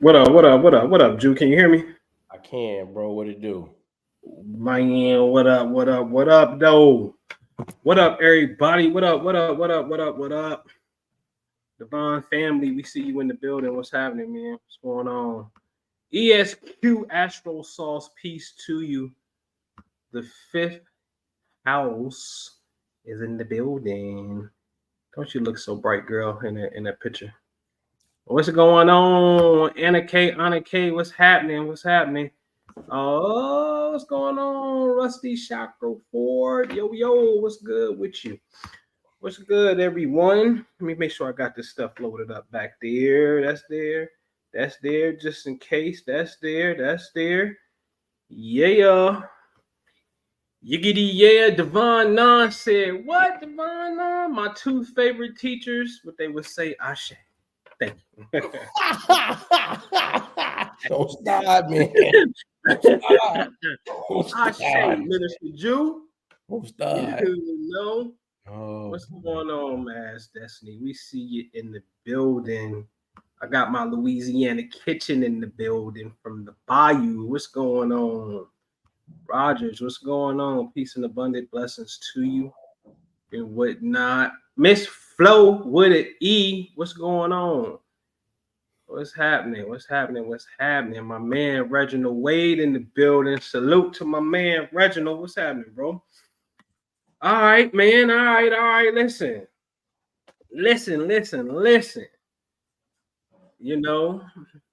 What up? What up? What up? What up, Jew? Can you hear me? I can, bro. What it do? Man, what up? What up? What up, though? What up, everybody? What up? What up? What up? What up? What up? Divine family, we see you in the building. What's happening, man? What's going on? ESQ Astro Sauce, peace to you. The fifth house is in the building. Don't you look so bright, girl, in that picture? What's going on? Anna K, what's happening? What's happening? Oh, what's going on? Rusty Chakra Ford. Yo, what's good with you? What's good, everyone? Let me make sure I got this stuff loaded up back there. That's there. That's there, just in case. That's there. That's there. Yeah. Yiggity yeah. Devon Nan said, what, Devon Nan? My two favorite teachers, what they would say, Ashe. Thank you. Don't stop, man. Ashe, Minister Jew. Don't stop. You know. Oh, What's going on, Mass Destiny? We see you in the building. I got my Louisiana kitchen in the building from the Bayou. What's going on? Rogers, what's going on? Peace and abundant blessings to you and whatnot. Miss Flo with an E, what's going on? What's happening? What's happening? What's happening? My man Reginald Wade in the building. Salute to my man Reginald. What's happening, bro? All right, man. All right. Listen. You know,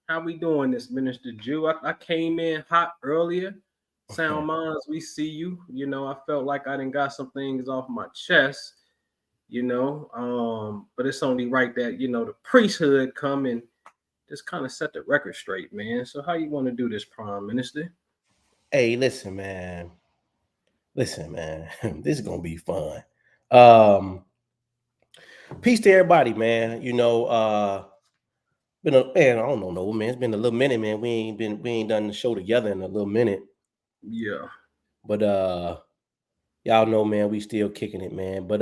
how we doing this, Minister Jew? I came in hot earlier. Sound minds, we see you. You know, I felt like I done got some things off my chest, you know. But it's only right that, you know, the priesthood come and just kind of set the record straight, man. So how you want to do this, Prime Minister? hey, listen, man. This is gonna be fun. Peace to everybody, man. You know, been a man. I don't know, no man. It's been a little minute, man. We ain't done the show together in a little minute. Yeah. But y'all know, man, we still kicking it, man. But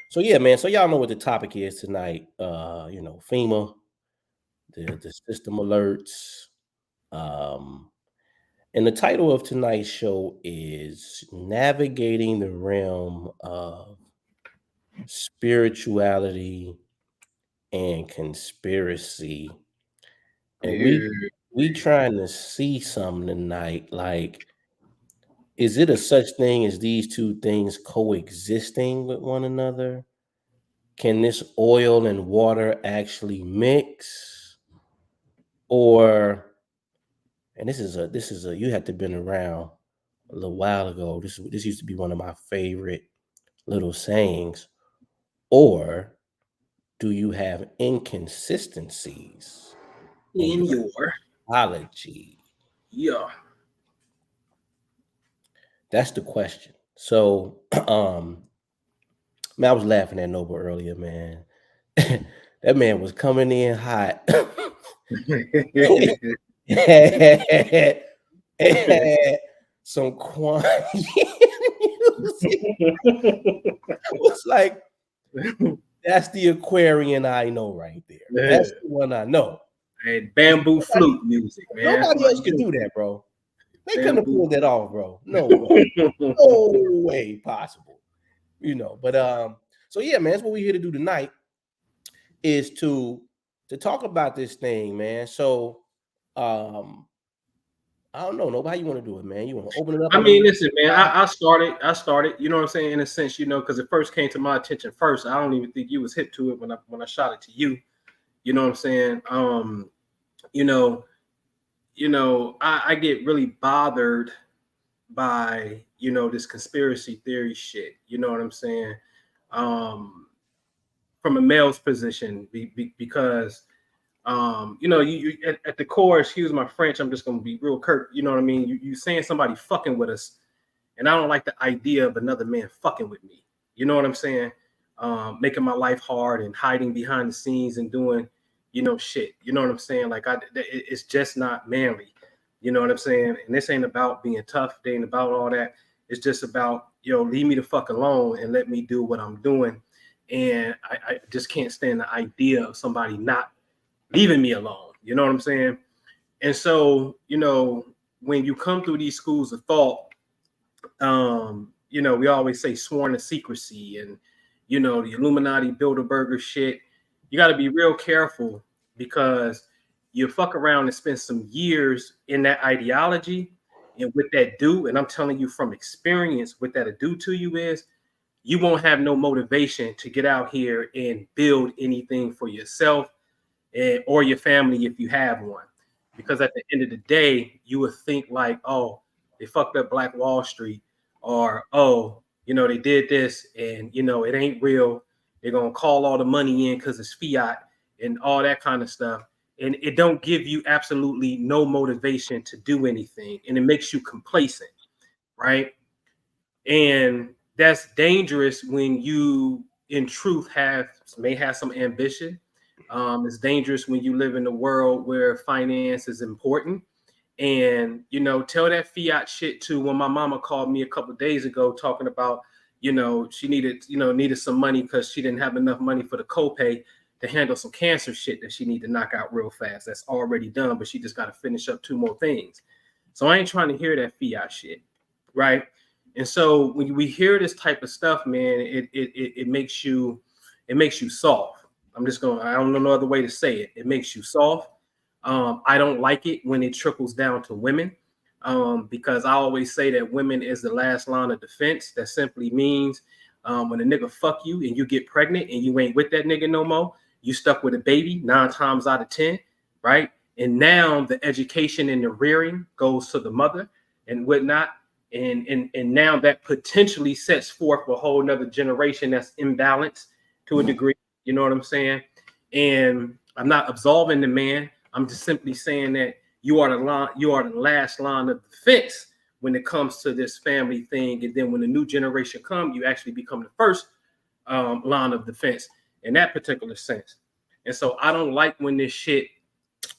so yeah, man. So y'all know what the topic is tonight. You know, FEMA, the system alerts. And the title of tonight's show is Navigating the Realm of Spirituality and Conspiracy. And we trying to see something tonight, like, is it a such thing as these two things coexisting with one another? Can this oil and water actually mix? Or, and this is a you had to been around a little while ago. This used to be one of my favorite little sayings. Or do you have inconsistencies in your apology? Yeah. That's the question. So, man, I was laughing at Noble earlier, man. That man was coming in hot. Some quiet music. I was like, that's the Aquarian I know right there. That's the one I know. And bamboo flute music, man. Nobody else could do that, bro. They couldn't have pulled that off, bro. No way. No way possible. You know, but so yeah, man, that's what we're here to do tonight, is to talk about this thing, man. So I don't know. Nobody, you want to do it, man? You want to open it up? I mean, listen, man. I started. You know what I'm saying? In a sense, you know, because it first came to my attention first. I don't even think you was hip to it when I shot it to you. You know what I'm saying? You know, I get really bothered by, you know, this conspiracy theory shit. You know what I'm saying? From a male's position, because you know, you at the core, excuse my French, I'm just gonna be real curt. You know what I mean? You saying somebody fucking with us, and I don't like the idea of another man fucking with me. You know what I'm saying? Making my life hard and hiding behind the scenes and doing, you know, shit. You know what I'm saying? Like it's just not manly. You know what I'm saying? And this ain't about being tough. It ain't about all that. It's just about, you know, leave me the fuck alone and let me do what I'm doing. And I just can't stand the idea of somebody not leaving me alone. You know what I'm saying? And so, when you come through these schools of thought, we always say sworn to secrecy and, the Illuminati Bilderberger shit. You got to be real careful because you fuck around and spend some years in that ideology and what that do. And I'm telling you from experience, what that'll do to you is you won't have no motivation to get out here and build anything for yourself or your family if you have one. Because at the end of the day, you would think like, oh, they fucked up Black Wall Street, or oh, they did this and it ain't real. They're gonna call all the money in because it's fiat and all that kind of stuff. And it don't give you absolutely no motivation to do anything. And it makes you complacent, right? And that's dangerous when you in truth may have some ambition. It's dangerous when you live in a world where finance is important. And tell that fiat shit to when my mama called me a couple of days ago talking about she needed some money because she didn't have enough money for the copay to handle some cancer shit that she need to knock out real fast. That's already done, but she just got to finish up 2 more things. So I ain't trying to hear that fiat shit, right? And so when we hear this type of stuff, man, it makes you soft. I don't know no other way to say it. It makes you soft. I don't like it when it trickles down to women, because I always say that women is the last line of defense. That simply means when a nigga fuck you and you get pregnant and you ain't with that nigga no more, you stuck with a baby 9 times out of 10, right? And now the education and the rearing goes to the mother and whatnot. And now that potentially sets forth a whole nother generation that's imbalanced to a degree. You know what I'm saying? And I'm not absolving the man. I'm just simply saying that you are the last line of defense when it comes to this family thing. And then when the new generation come, you actually become the first line of defense in that particular sense. And so I don't like when this shit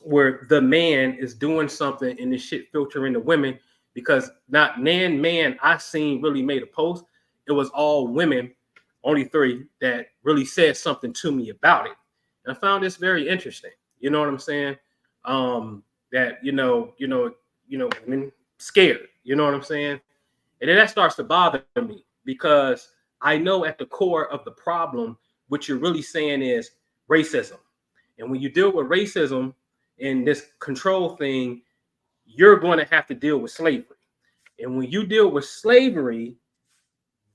where the man is doing something and this shit filtering to women, because not man I seen really made a post. It was all women, only 3 that really said something to me about it. And I found this very interesting. You know what I'm saying? That women scared. You know what I'm saying? And then that starts to bother me because I know at the core of the problem, what you're really saying is racism. And when you deal with racism and this control thing, you're going to have to deal with slavery. And when you deal with slavery,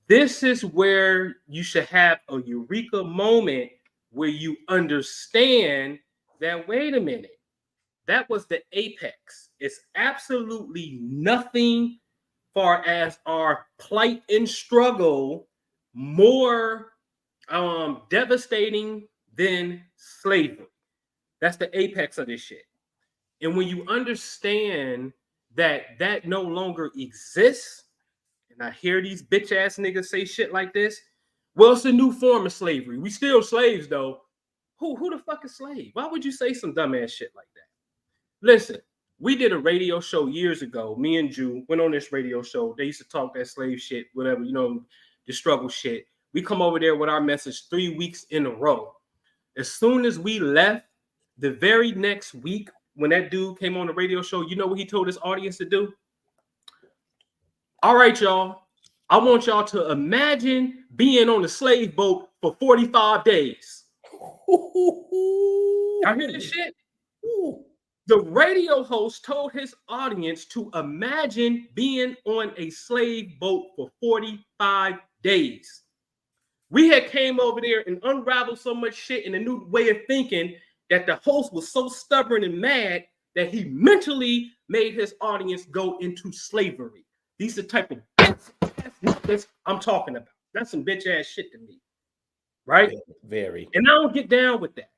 this is where you should have a eureka moment where you understand that, wait a minute, that was the apex. It's absolutely nothing far as our plight and struggle more devastating than slavery. That's the apex of this shit. And when you understand that that no longer exists, and I hear these bitch ass niggas say shit like this, well, it's a new form of slavery. We still slaves though. Who the fuck is slave? Why would you say some dumbass shit like that? Listen, we did a radio show years ago. Me and Jew went on this radio show. They used to talk that slave shit, whatever, the struggle shit. We come over there with our message 3 weeks in a row. As soon as we left, the very next week, when that dude came on the radio show, you know what he told his audience to do? All right, y'all. I want y'all to imagine being on a slave boat for 45 days. Y'all hear this shit? The radio host told his audience to imagine being on a slave boat for 45 days. We had came over there and unraveled so much shit in a new way of thinking that the host was so stubborn and mad that he mentally made his audience go into slavery. These are the type of that's I'm talking about. That's some bitch ass shit to me, right? Very. And I don't get down with that.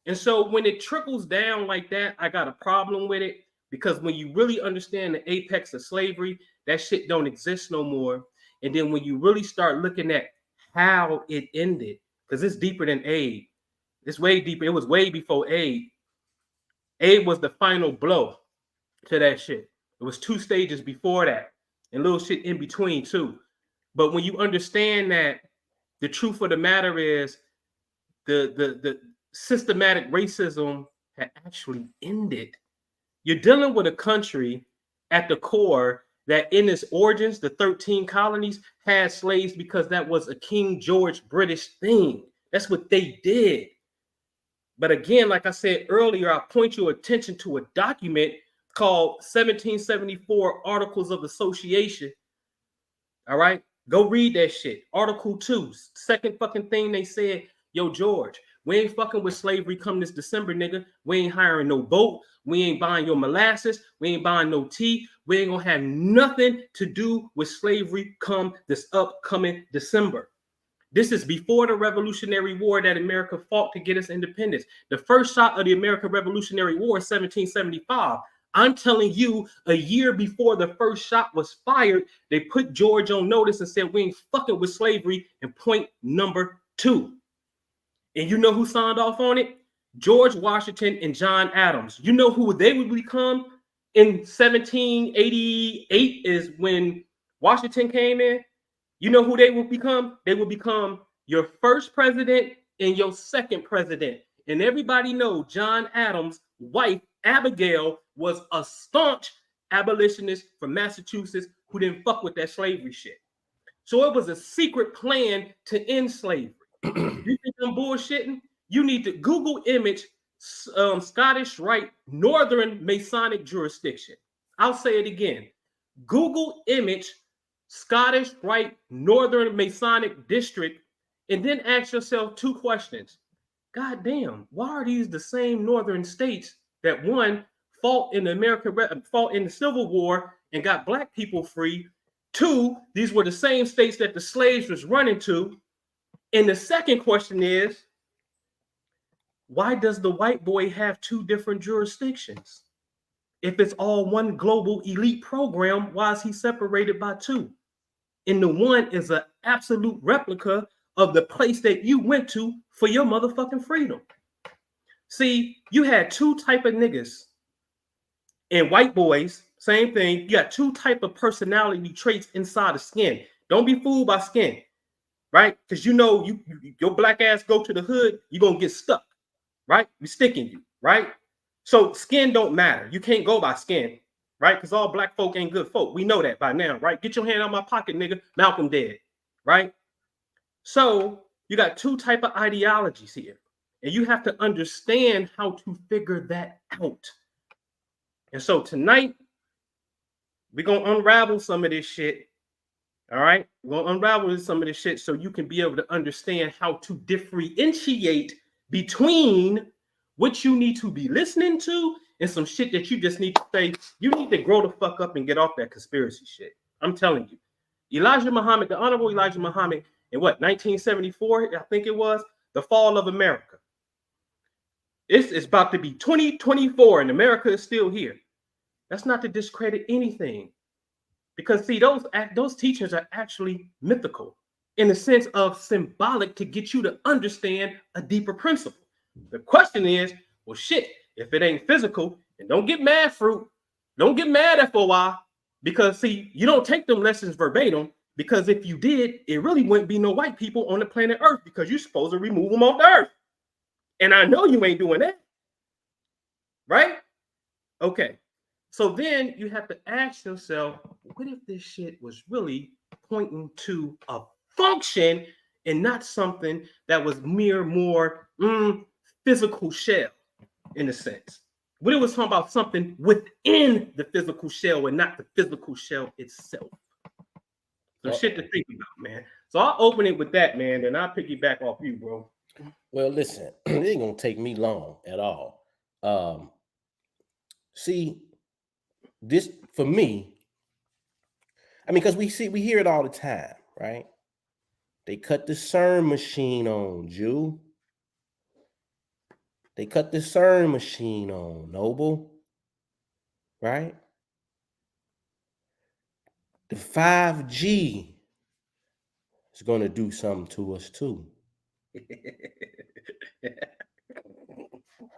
And so when it trickles down like that, I got a problem with it, because when you really understand the apex of slavery, that shit don't exist no more. And then when you really start looking at how it ended, because it's deeper than aid. It's way deeper. It was way before aid. Aid was the final blow to that shit. It was 2 stages before that and little shit in between too. But when you understand that the truth of the matter is the systematic racism had actually ended. You're dealing with a country at the core that in its origins, the 13 colonies had slaves because that was a King George British thing. That's what they did. But again, like I said earlier, I point your attention to a document called 1774 Articles of Association. All right, go read that shit. Article 2, second fucking thing they said, yo, George, we ain't fucking with slavery come this December, nigga. We ain't hiring no boat. We ain't buying your molasses. We ain't buying no tea. We ain't gonna have nothing to do with slavery come this upcoming December. This is before the Revolutionary War that America fought to get its independence. The first shot of the American Revolutionary War is 1775. I'm telling you, a year before the first shot was fired, they put George on notice and said, we ain't fucking with slavery. And point number 2. And you know who signed off on it? George Washington and John Adams. You know who they would become in 1788 is when Washington came in. You know who they will become? They will become your first president and your second president. And everybody knows John Adams' wife, Abigail, was a staunch abolitionist from Massachusetts who didn't fuck with that slavery shit. So it was a secret plan to end slavery. You think I'm bullshitting? You need to Google image Scottish Rite Northern Masonic jurisdiction. I'll say it again. Google image Scottish Rite Northern Masonic district, and then ask yourself 2 questions. God damn, why are these the same northern states that one fought in the Civil War and got black people free? 2, these were the same states that the slaves was running to. And the second question is, why does the white boy have 2 different jurisdictions? If it's all one global elite program, why is he separated by 2? And the one is an absolute replica of the place that you went to for your motherfucking freedom. See, you had 2 type of niggas. And white boys, same thing. You got 2 type of personality traits inside the skin. Don't be fooled by skin, right? Because you know your black ass go to the hood, you're going to get stuck, right? We sticking you, right? So skin don't matter. You can't go by skin. Right? Because all black folk ain't good folk. We know that by now, right? Get your hand out my pocket, nigga. Malcolm dead, right? So you got 2 type of ideologies here. And you have to understand how to figure that out. And so tonight, we're going to unravel some of this shit. All right? We're going to unravel some of this shit so you can be able to understand how to differentiate between what you need to be listening to and some shit that you just need to say. You need to grow the fuck up and get off that conspiracy shit. I'm telling you. Elijah Muhammad, the Honorable Elijah Muhammad, in what, 1974, I think it was, the fall of America. It's about to be 2024 and America is still here. That's not to discredit anything. Because see, those teachings are actually mythical in the sense of symbolic to get you to understand a deeper principle. The question is, well, shit, if it ain't physical, and don't get mad, fruit, don't get mad FOI, because see, you don't take them lessons verbatim, because if you did, it really wouldn't be no white people on the planet Earth because you're supposed to remove them off the Earth. And I know you ain't doing that. Right? Okay. So then you have to ask yourself, what if this shit was really pointing to a function and not something that was more physical shell in a sense? What it was talking about something within the physical shell and not the physical shell itself. So shit to think about, man. So I'll open it with that, man, and I'll piggyback off you, bro. Well, listen, it ain't gonna take me long at all. See, this for me, I mean, because we hear it all the time, right? They cut the CERN machine on, Jew. They cut the CERN machine on, Noble. Right? The 5G is going to do something to us too.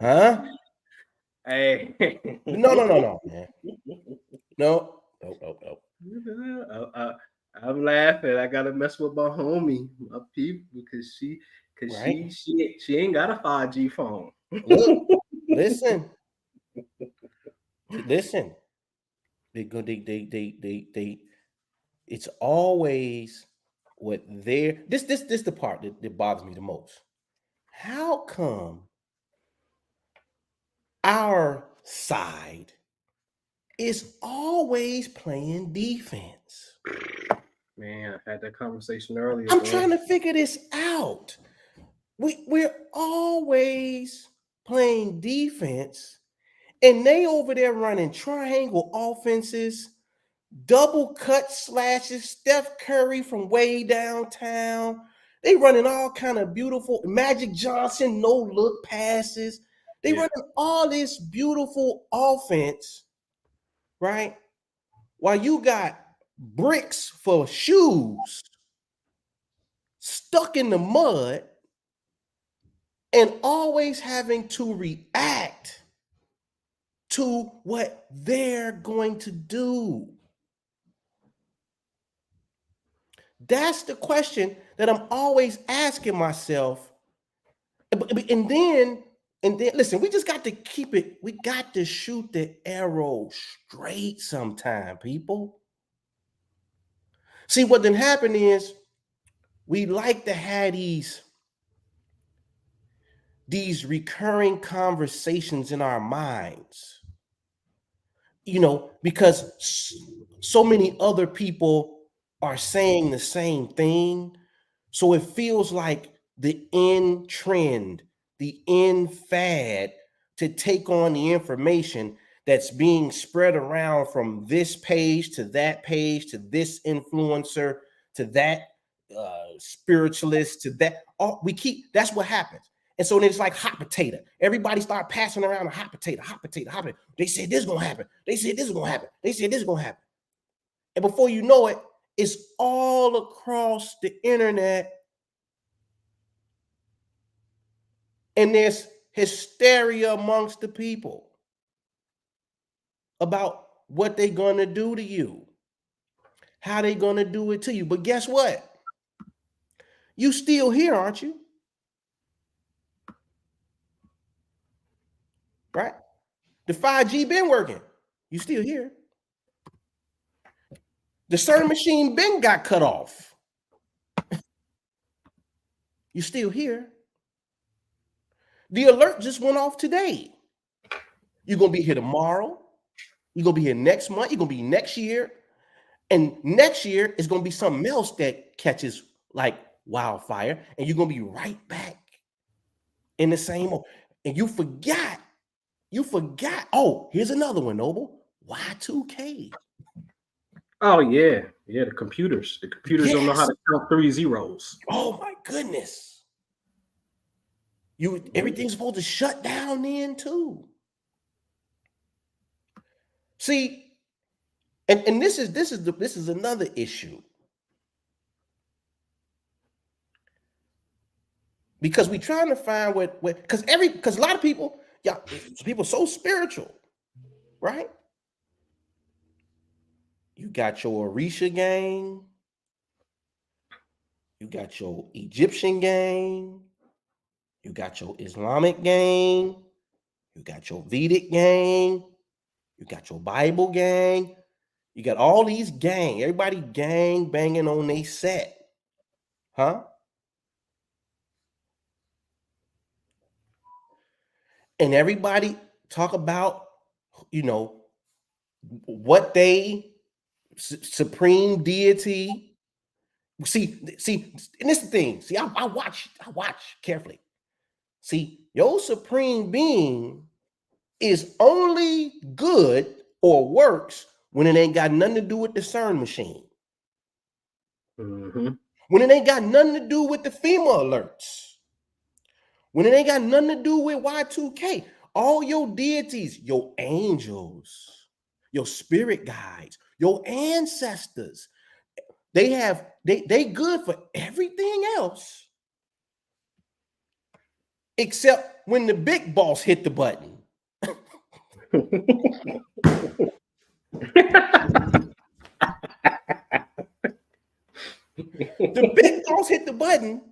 Huh? Hey. No, man. No. I'm laughing. I gotta mess with my homie, my people, because she ain't got a 5G phone. Look, Listen, listen. They go. They. It's always what they're. This the part that bothers me the most. How come our side is always playing defense? Man, I had that conversation earlier, I'm bro. trying to figure this out. We're always playing defense, and they over there running triangle offenses, double cut slashes, Steph Curry from way downtown. They running all kind of beautiful Magic Johnson no look passes. They Yeah. running all this beautiful offense, right? While you got bricks for shoes stuck in the mud and always having to react to what they're going to do. That's the question that I'm always asking myself. And then, listen, we just got to keep it, we got to shoot the arrow straight sometime, people. See, what then happen is we like to have these recurring conversations in our minds, because so many other people are saying the same thing. So it feels like the in trend, the in fad to take on the information that's being spread around from this page to this influencer to that spiritualist to that. That's what happens. And so then it's like hot potato. Everybody start passing around a hot potato, hot potato, hot potato. They said this is gonna happen. They said this is gonna happen. They said this is gonna happen. And before you know it, it's all across the internet. And there's hysteria amongst the people about what they're gonna do to you, how they're gonna do it to you. But guess what? You still here, aren't you? Right? The 5G been working. You still here. The CERN machine been got cut off. You still here. The alert just went off today. You're gonna be here tomorrow. You're gonna be here next month. You're gonna be next year. And next year is gonna be something else that catches like wildfire, and you're gonna be right back in the same old. And you forgot. Oh, here's another one, Noble. Y2K. Oh yeah, yeah. The computers don't know how Yes. to count 3 zeros. Oh my goodness. Everything's supposed to shut down then too. See, and this is another issue. Because we're trying to find because a lot of people, people so spiritual, right? You got your Orisha gang, you got your Egyptian gang, you got your Islamic gang, you got your Vedic gang, you got your Bible gang, you got all these gang, everybody gang banging on they set, huh? And everybody talk about, what they supreme deity. See, and this is the thing. See, I watch carefully. See, your supreme being is only good or works when it ain't got nothing to do with the CERN machine. Mm-hmm. When it ain't got nothing to do with the FEMA alerts. When it ain't got nothing to do with Y2K. All your deities, your angels, your spirit guides, your ancestors, they good for everything else except when the big boss hit the button. The big boss hit the button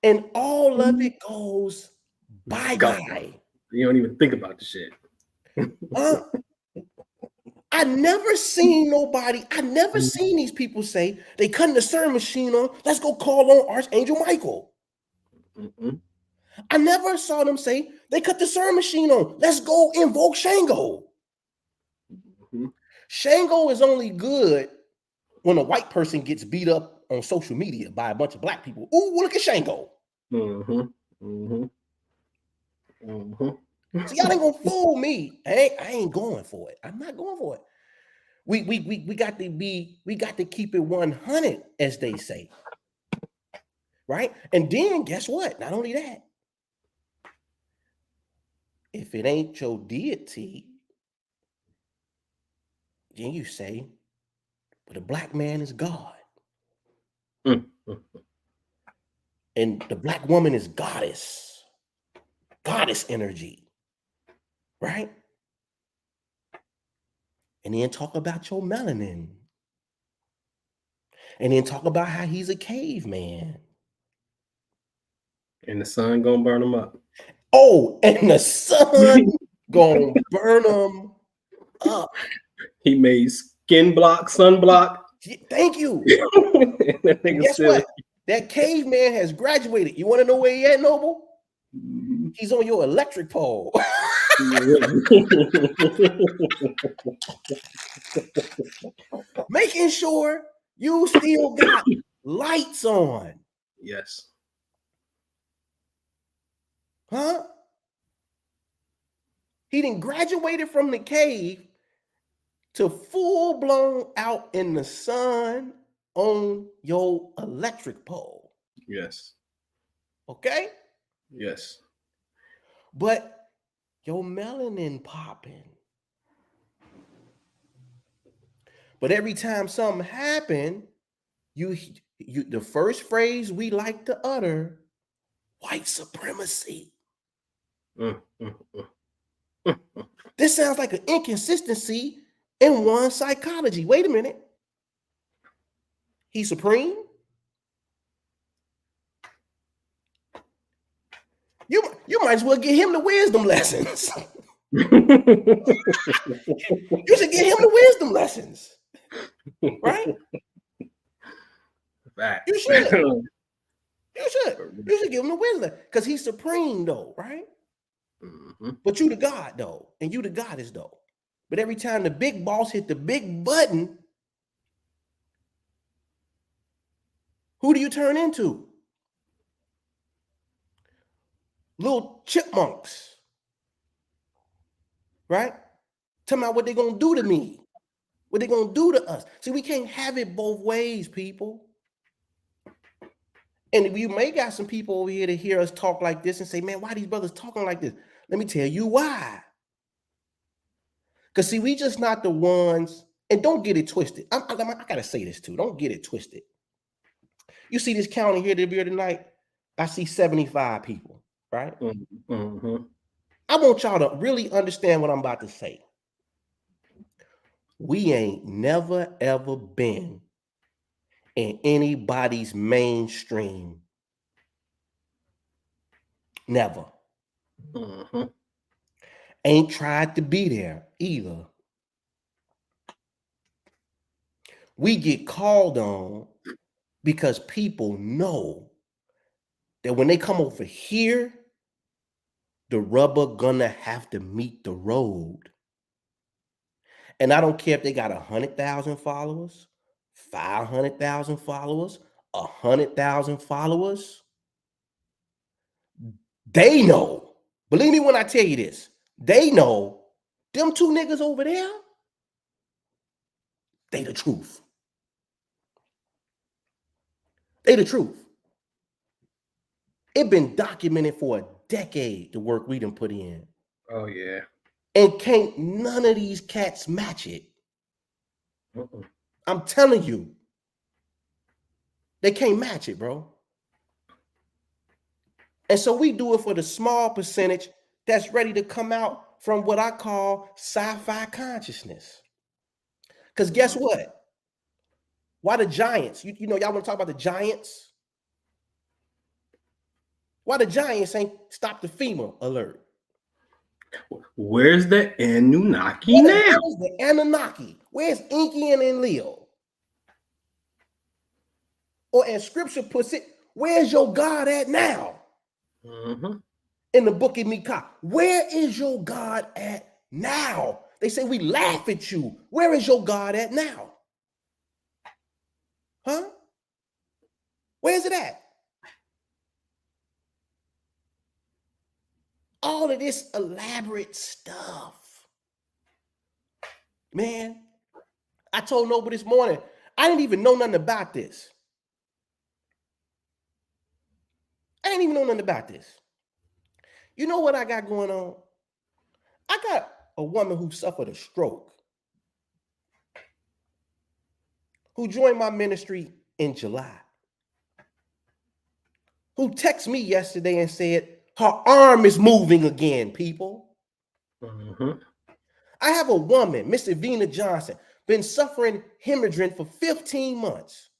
and all of it goes bye-bye. You don't even think about the shit. I never seen these people say they cutting the CERN machine on. Let's go call on Archangel Michael. Mm-mm. I never saw them say they cut the CERN machine on. Let's go invoke Shango. Mm-hmm. Shango is only good when a white person gets beat up on social media by a bunch of black people. Ooh, look at Shango. Mm-hmm. Mm-hmm. Mm-hmm. So y'all ain't gonna fool me. I ain't going for it. I'm not going for it. We got to keep it 100, as they say. Right? And then guess what? Not only that, if it ain't your deity, then you say, but the black man is God. Mm-hmm. And the black woman is goddess energy. Right? And then talk about your melanin. And then talk about how he's a caveman. And the sun gonna burn them up. Oh, and the sun gonna burn them up. He made sunblock. Thank you. And guess still... what? That caveman has graduated. You want to know where he at, Noble? Mm-hmm. He's on your electric pole. Making sure you still got lights on. Yes. Huh? He done graduated from the cave to full blown out in the sun on your electric pole. Yes. Okay? Yes. But your melanin popping. But every time something happen, you the first phrase we like to utter, white supremacy. This sounds like an inconsistency in one psychology. Wait a minute. He's supreme? You might as well get him the wisdom lessons. You should get him the wisdom lessons. Right? Facts. You should. You should give him the wisdom. Because he's supreme, though, right? Mm-hmm. But you the God, though. And you the goddess, though. But every time the big boss hit the big button, who do you turn into? Little chipmunks. Right? Tell me what they're going to do to me. What they're going to do to us. See, we can't have it both ways, people. And you may got some people over here to hear us talk like this and say, man, why these brothers talking like this? Let me tell you why. Because see, we just not the ones, and don't get it twisted. I got to say this too. Don't get it twisted. You see this county here tonight? I see 75 people, right? Mm-hmm. I want y'all to really understand what I'm about to say. We ain't never, ever been in anybody's mainstream. Never. Mm-hmm. Ain't tried to be there either. We get called on because people know that when they come over here, the rubber gonna have to meet the road. And I don't care if they got 100,000 followers, 500,000 followers, 100,000 followers. They know. Believe me when I tell you this. They know them two niggas over there, they the truth. They the truth. It been documented for a decade, the work we done put in. Oh, yeah. And can't none of these cats match it. Uh-uh. I'm telling you. They can't match it, bro. And so we do it for the small percentage that's ready to come out from what I call sci-fi consciousness. Because guess what? Why the giants? You know, y'all want to talk about the giants? Why the giants ain't stopped the FEMA alert? Where's the Anunnaki Where the now? hell is the Anunnaki? Where's Enki and Enlil? Or as scripture puts it, where's your God at now? Mm-hmm. In the book of Micah, where is your God at now? They say we laugh at you. Where is your God at now? Huh? Where's it at? All of this elaborate stuff. Man, I told Noble this morning, I didn't even know nothing about this. I didn't even know nothing about this. You know what I got going on? I got a woman who suffered a stroke, who joined my ministry in July, who texted me yesterday and said, her arm is moving again, people. Mm-hmm. I have a woman, Miss Evina Johnson, been suffering hemorrhaging for 15 months.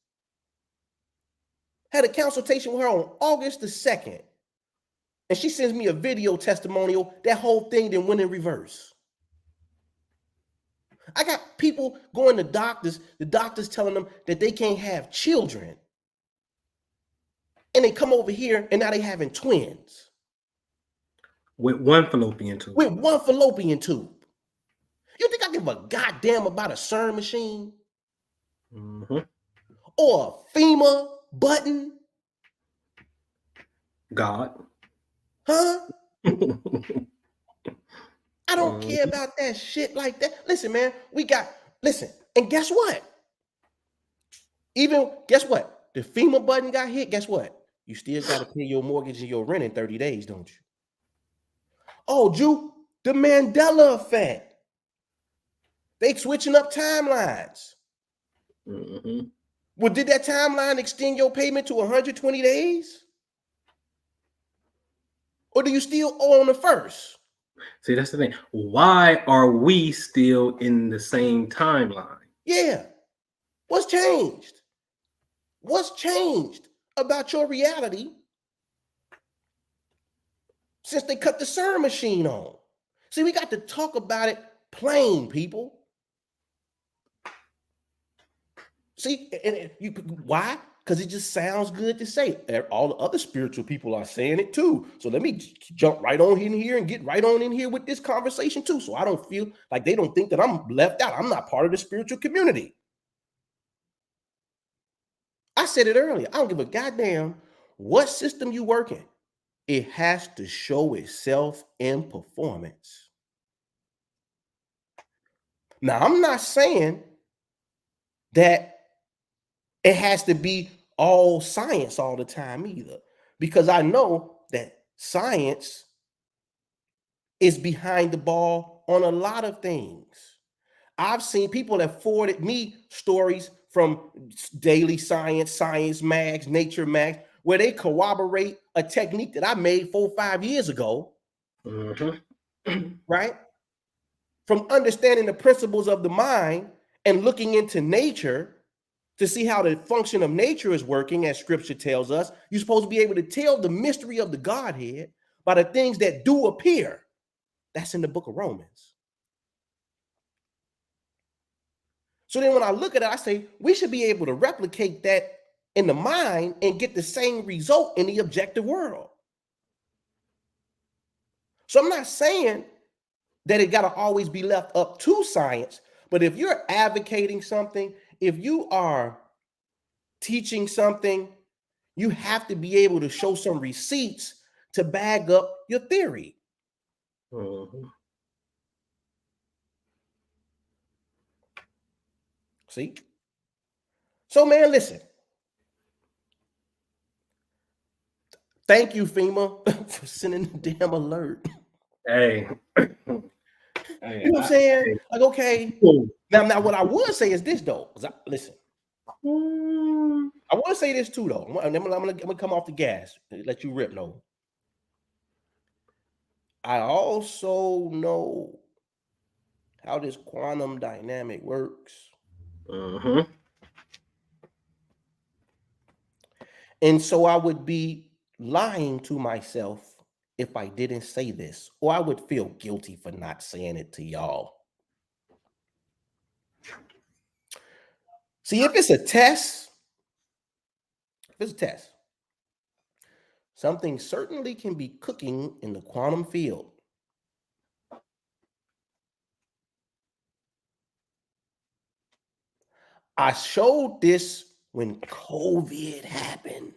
Had a consultation with her on August the 2nd. And she sends me a video testimonial. That whole thing then went in reverse. I got people going to doctors, the doctors telling them that they can't have children. And they come over here and now they having twins. With one fallopian tube. With one fallopian tube. You think I give a goddamn about a CERN machine? Mm-hmm. Or a FEMA button? God. Huh? I don't care about that shit like that. Listen, man, listen, and guess what? Guess what? The FEMA button got hit, guess what? You still got to pay your mortgage and your rent in 30 days, don't you? Oh, Jew, the Mandela effect. They switching up timelines. Mm-hmm. Well, did that timeline extend your payment to 120 days? Or do you still owe on the first? See, that's the thing. Why are we still in the same timeline? Yeah. What's changed? What's changed about your reality since they cut the CERN machine on? See, we got to talk about it plain, people. See, why? Because it just sounds good to say. All the other spiritual people are saying it too. So let me jump right on in here and get right on in here with this conversation too. So I don't feel like they don't think that I'm left out. I'm not part of the spiritual community. I said it earlier. I don't give a goddamn what system you work in. It has to show itself in performance. Now, I'm not saying that it has to be all science all the time either, because I know that science is behind the ball on a lot of things. I've seen people that forwarded me stories from Daily Science, Science Mags, Nature Mags, where they corroborate a technique that I made 4 or 5 years ago, right? From understanding the principles of the mind and looking into nature to see how the function of nature is working, as scripture tells us. You're supposed to be able to tell the mystery of the Godhead by the things that do appear. That's in the book of Romans. So then when I look at it, I say, we should be able to replicate that in the mind and get the same result in the objective world. So I'm not saying that it got to always be left up to science, but if you're advocating something, if you are teaching something, you have to be able to show some receipts to back up your theory. See? So, man, listen. Thank you, FEMA, for sending the damn alert. Hey. You know what I'm saying? Like, okay. Now, what I would say is this, though. Listen. I want to say this, too, though. I'm going to come off the gas. Let you rip, no. I also know how this quantum dynamic works. And so I would be lying to myself if I didn't say this, or I would feel guilty for not saying it to y'all. See, if it's a test, something certainly can be cooking in the quantum field. I showed this when COVID happened.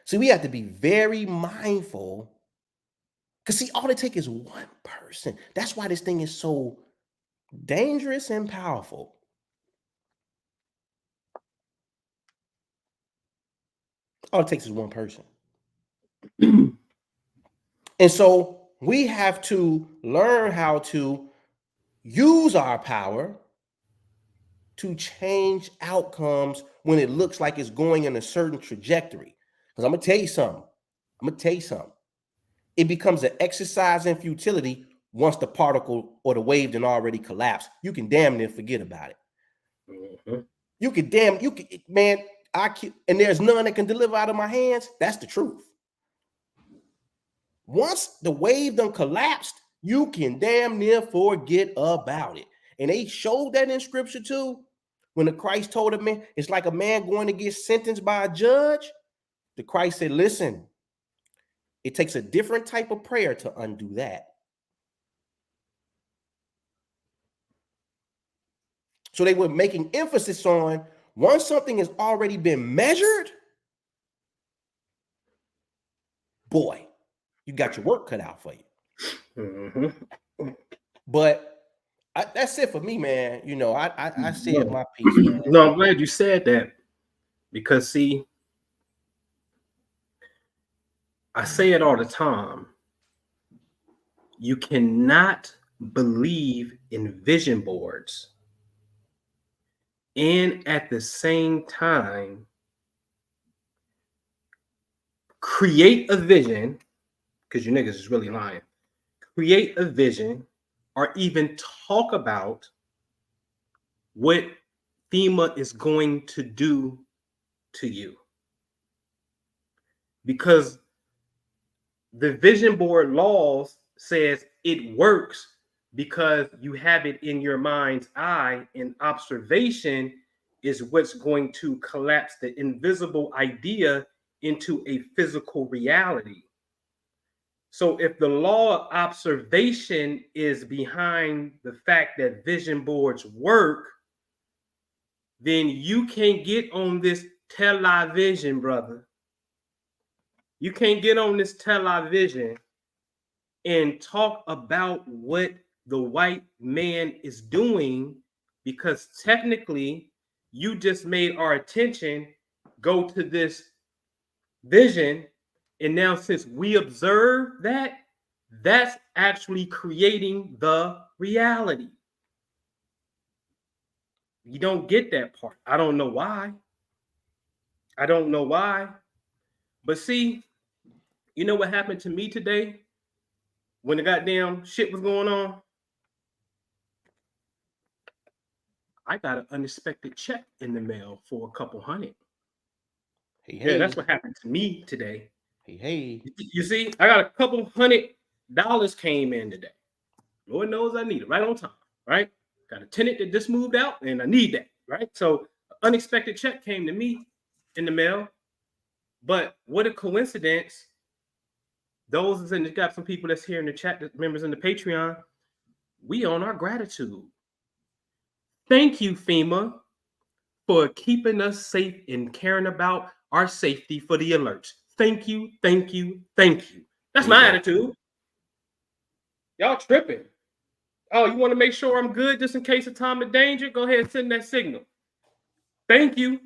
See, we have to be very mindful, because see, all it takes is one person. That's why this thing is so dangerous and powerful. All it takes is one person. And so we have to learn how to use our power to change outcomes when it looks like it's going in a certain trajectory. Because I'm going to tell you something. It becomes an exercise in futility once the particle or the wave done already collapsed. You can damn near forget about it. Mm-hmm. And there's none that can deliver out of my hands. That's the truth. Once the wave done collapsed, you can damn near forget about it. And they showed that in scripture too. When the Christ told a man, it's like a man going to get sentenced by a judge. The Christ said, listen, it takes a different type of prayer to undo that. So they were making emphasis on, once something has already been measured, boy, you got your work cut out for you. Mm-hmm. But that's it for me, man. You know, I said my piece, man. No, I'm glad you said that, because see, I say it all the time. You cannot believe in vision boards and at the same time create a vision, because you niggas is really lying. Create a vision or even talk about what FEMA is going to do to you. Because the vision board laws says it works because you have it in your mind's eye, and observation is what's going to collapse the invisible idea into a physical reality. So if the law of observation is behind the fact that vision boards work, then you can't get on this television, brother. You can't get on this television and talk about what the white man is doing, because technically you just made our attention go to this vision. And now, since we observe that, that's actually creating the reality. You don't get that part. I don't know why. But see, you know what happened to me today when the goddamn shit was going on? I got an unexpected check in the mail for a couple hundred. Yeah, that's what happened to me today. Hey. You see, I got a couple $100 came in today. Lord knows I need it right on time, right? Got a tenant that just moved out and I need that, right? So unexpected check came to me in the mail. But what a coincidence. Those, and got some people that's here in the chat, members in the Patreon, we on our gratitude. Thank you, FEMA, for keeping us safe and caring about our safety for the alerts. Thank you. That's my attitude. Y'all tripping. Oh, you want to make sure I'm good just in case of time of danger? Go ahead and send that signal. Thank you.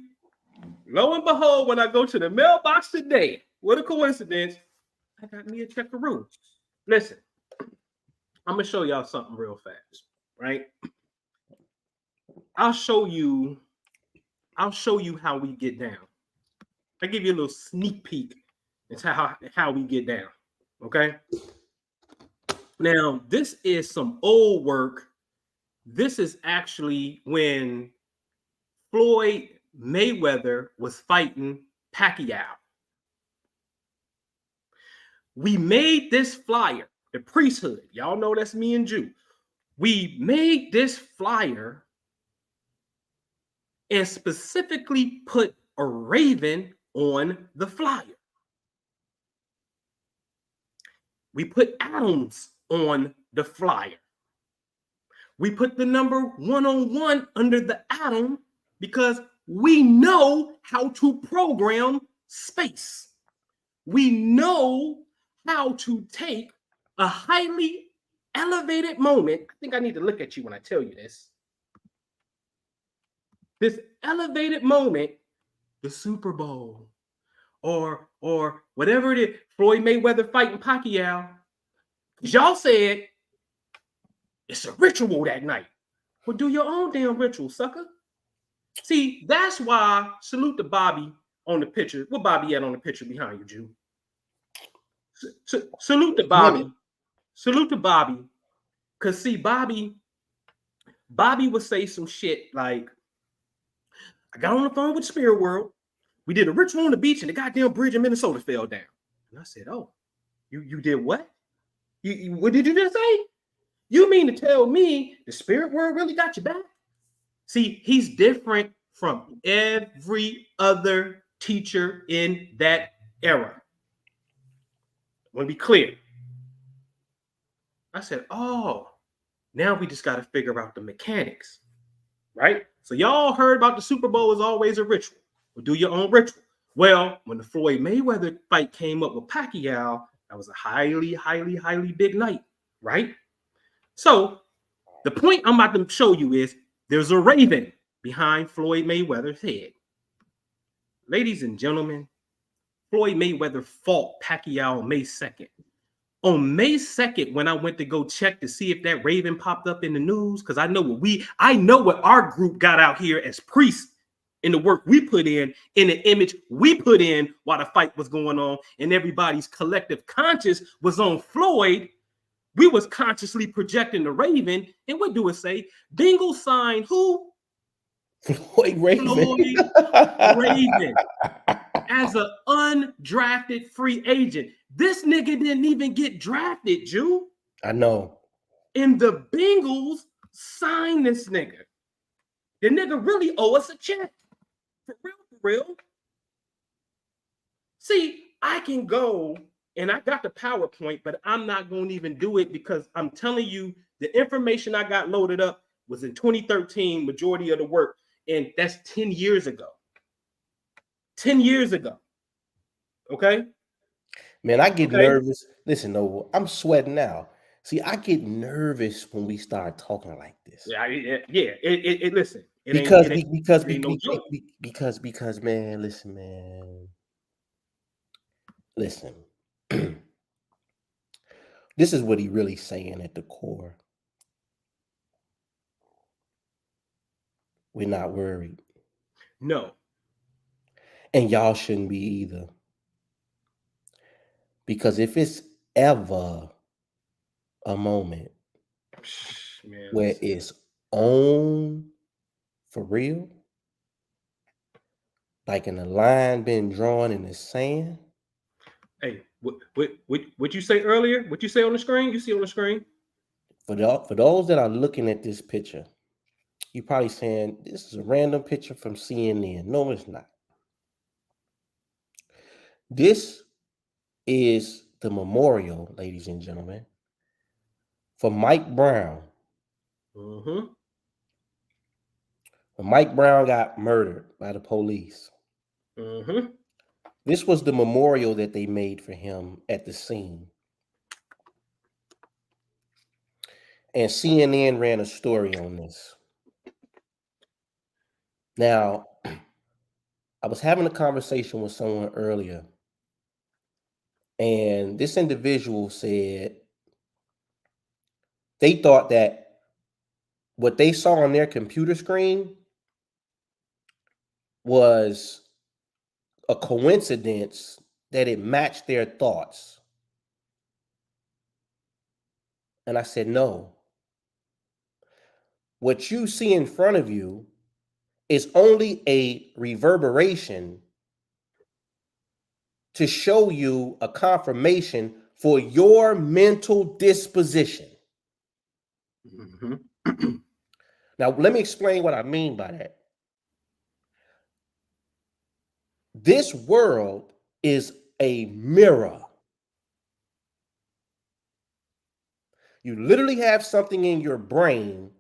Lo and behold, when I go to the mailbox today, what a coincidence, I got me a checkaroo. Listen, I'm going to show y'all something real fast, right? I'll show you how we get down. I'll give you a little sneak peek into how we get down, okay? Now, this is some old work. This is actually when Floyd Mayweather was fighting Pacquiao. We made this flyer, the priesthood. Y'all know that's me and Jew. We made this flyer and specifically put a raven on the flyer. We put atoms on the flyer. We put the number 101 under the atom because we know how to program space. We know how to take a highly elevated moment. I think I need to look at you when I tell you this. This elevated moment, the Super Bowl, or whatever it is, Floyd Mayweather fighting Pacquiao. Y'all said it's a ritual that night. Well, do your own damn ritual, sucker. See, that's why salute to Bobby on the picture. What Bobby at on the picture behind you, Jew? Salute to Bobby. Salute to Bobby. Because see, Bobby would say some shit like, I got on the phone with Spirit World. We did a ritual on the beach and the goddamn bridge in Minnesota fell down. And I said, oh, you did what? What did you just say? You mean to tell me the Spirit World really got you back? See, he's different from every other teacher in that era. I want to be clear. I said, oh, now we just got to figure out the mechanics, right? So y'all heard about the Super Bowl is always a ritual. Well, do your own ritual. Well, when the Floyd Mayweather fight came up with Pacquiao, that was a highly, highly, highly big night, right? So the point I'm about to show you is there's a raven behind Floyd Mayweather's head. Ladies and gentlemen, Floyd Mayweather fought Pacquiao on May 2nd. On May 2nd, when I went to go check to see if that raven popped up in the news, because I know what our group got out here as priests in the work we put in the image we put in while the fight was going on, and everybody's collective conscious was on Floyd. We was consciously projecting the raven, and what do it say? Dingle signed who? Floyd Raven. Floyd Raven as an undrafted free agent. This nigga didn't even get drafted, Jew. I know. And the Bengals signed this nigga. The nigga really owe us a check. For real. See, I can go and I got the PowerPoint, but I'm not going to even do it because I'm telling you the information I got loaded up was in 2013, majority of the work. And that's 10 years ago. 10 years ago. Okay? Man, I get nervous. Listen, though, I'm sweating now. See, I get nervous when we start talking like this. Yeah. Listen. Because, man, listen, man. Listen. This is what he really saying at the core. We're not worried. No. And y'all shouldn't be either. Because if it's ever a moment where it's on for real, like in a line being drawn in the sand. Hey, what you say earlier? What you say on the screen? You see on the screen? For those that are looking at this picture, you're probably saying this is a random picture from CNN. No, it's not. This is the memorial, ladies and gentlemen, for Mike Brown. Mm-hmm. When Mike Brown got murdered by the police. Mm-hmm. This was the memorial that they made for him at the scene. And CNN ran a story on this. Now, I was having a conversation with someone earlier, and this individual said they thought that what they saw on their computer screen was a coincidence that it matched their thoughts. And I said, no. What you see in front of you is only a reverberation to show you a confirmation for your mental disposition. Mm-hmm. Now, let me explain what I mean by that. This world is a mirror. You literally have something in your brain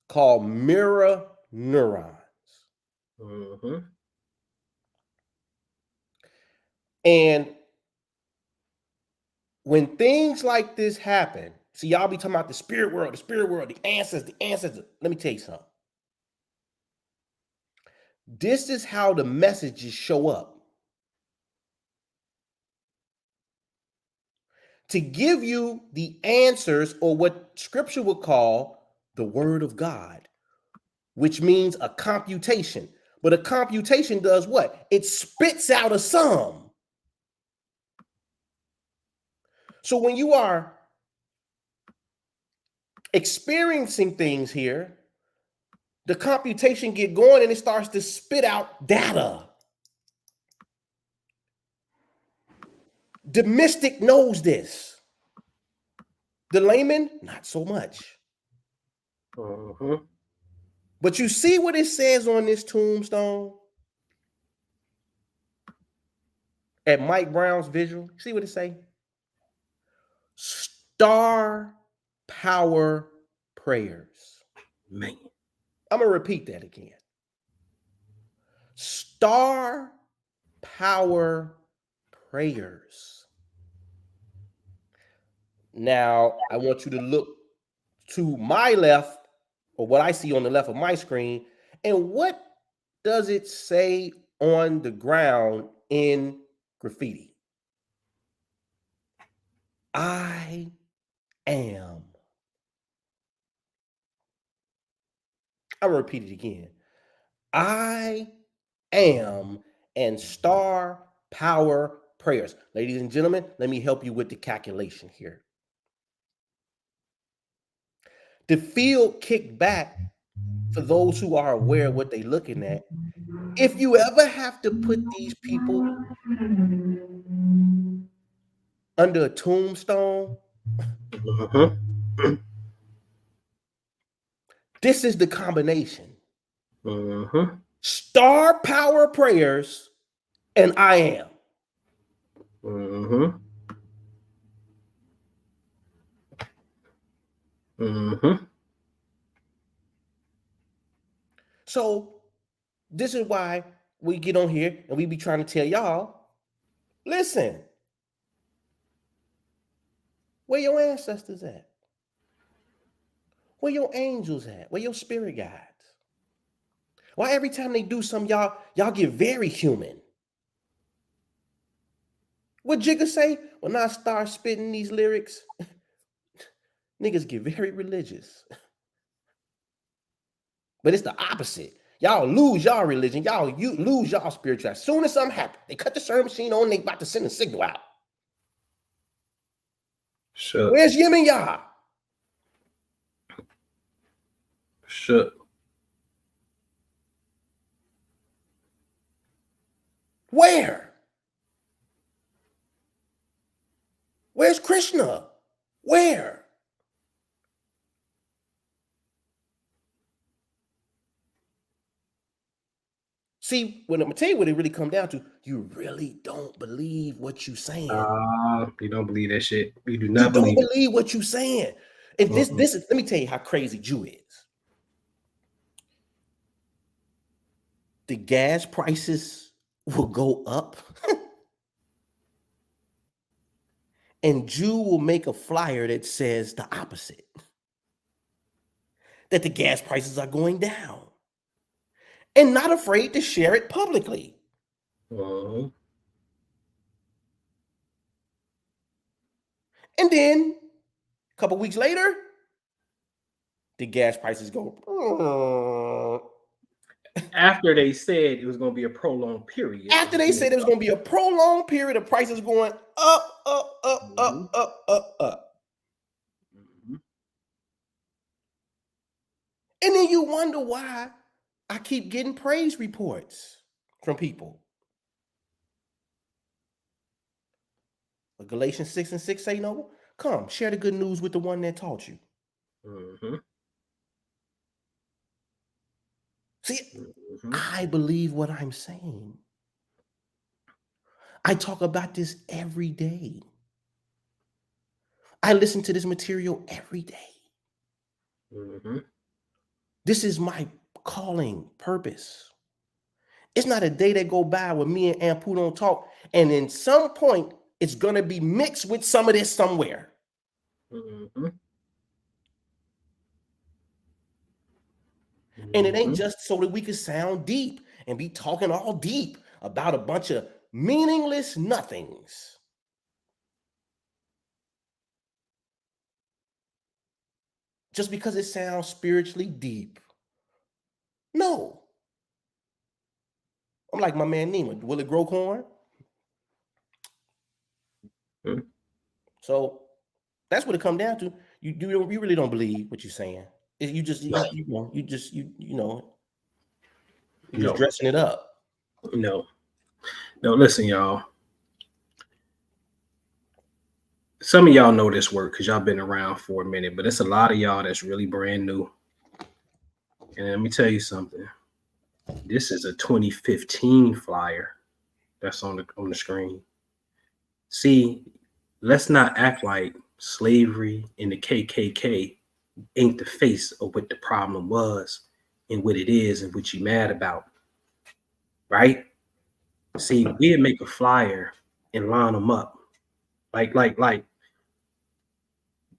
called mirror neurons. Mm-hmm. And when things like this happen, see, y'all be talking about the spirit world, the ancestors. Let me tell you something. This is how the messages show up. To give you the answers, or what scripture would call the word of God, which means a computation. But a computation does what? It spits out a sum. So when you are experiencing things here, the computation get going and it starts to spit out data. The mystic knows this. The layman, not so much. Mm-hmm. But you see what it says on this tombstone? At Mike Brown's visual, see what it say? Star power prayers. Man. I'm gonna repeat that again. Star power prayers. Now, I want you to look to my left, or what I see on the left of my screen, and what does it say on the ground in graffiti? I am. I'll repeat it again. I am, and star power prayers. Ladies and gentlemen, let me help you with the calculation here. The field kicked back for those who are aware of what they're looking at. If you ever have to put these people under a tombstone, Mm-hmm. this is the combination. Mm-hmm. Star power prayers and I am. Mm-hmm. Mm-hmm. So this is why we get on here and we be trying to tell y'all, listen, where your ancestors at? Where your angels at? Where your spirit guides? Why every time they do something, y'all get very human? What Jigga say? When I start spitting these lyrics, niggas get very religious. But it's the opposite. Y'all lose y'all religion. You lose y'all spirituality. As soon as something happens, they cut the sermon machine on, they about to send a signal out. Shut. Where's Yim and Yah? Shut. Where? Where's Krishna? Where? See, when I'm gonna tell you what it really come down to, you really don't believe what you saying. You don't believe that shit. You do You not don't believe believe what you saying. And this is, let me tell you how crazy Jew is. The gas prices will go up and Jew will make a flyer that says the opposite, that the gas prices are going down, and not afraid to share it publicly. Uh-huh. And then a couple weeks later, the gas prices go. After they said it was going to be a prolonged period. After they said it was going to be a prolonged period of prices going up, up, up, up, up, up, up. Mm-hmm. And then you wonder why I keep getting praise reports from people. But Galatians 6:6 say no. Come, share the good news with the one that taught you. Mm-hmm. See, Mm-hmm. I believe what I'm saying. I talk about this every day. I listen to this material every day. Mm-hmm. This is my calling purpose. It's not a day that go by where me and Ampu don't talk, and in some point, it's gonna be mixed with some of this somewhere. Mm-hmm. And it ain't just so that we can sound deep and be talking all deep about a bunch of meaningless nothings. Just because it sounds spiritually deep. No. I'm like my man Nima. Will it grow corn? Mm-hmm. So that's what it comes down to. You really don't believe what you're saying. You just you're just No, dressing it up. no. Listen, y'all. Some of y'all know this work because y'all been around for a minute, but it's a lot of y'all that's really brand new. And let me tell you something. This is a 2015 flyer that's on the screen. See, let's not act like slavery and the KKK ain't the face of what the problem was and what it is and what you mad about, right? See, we'd make a flyer and line them up, like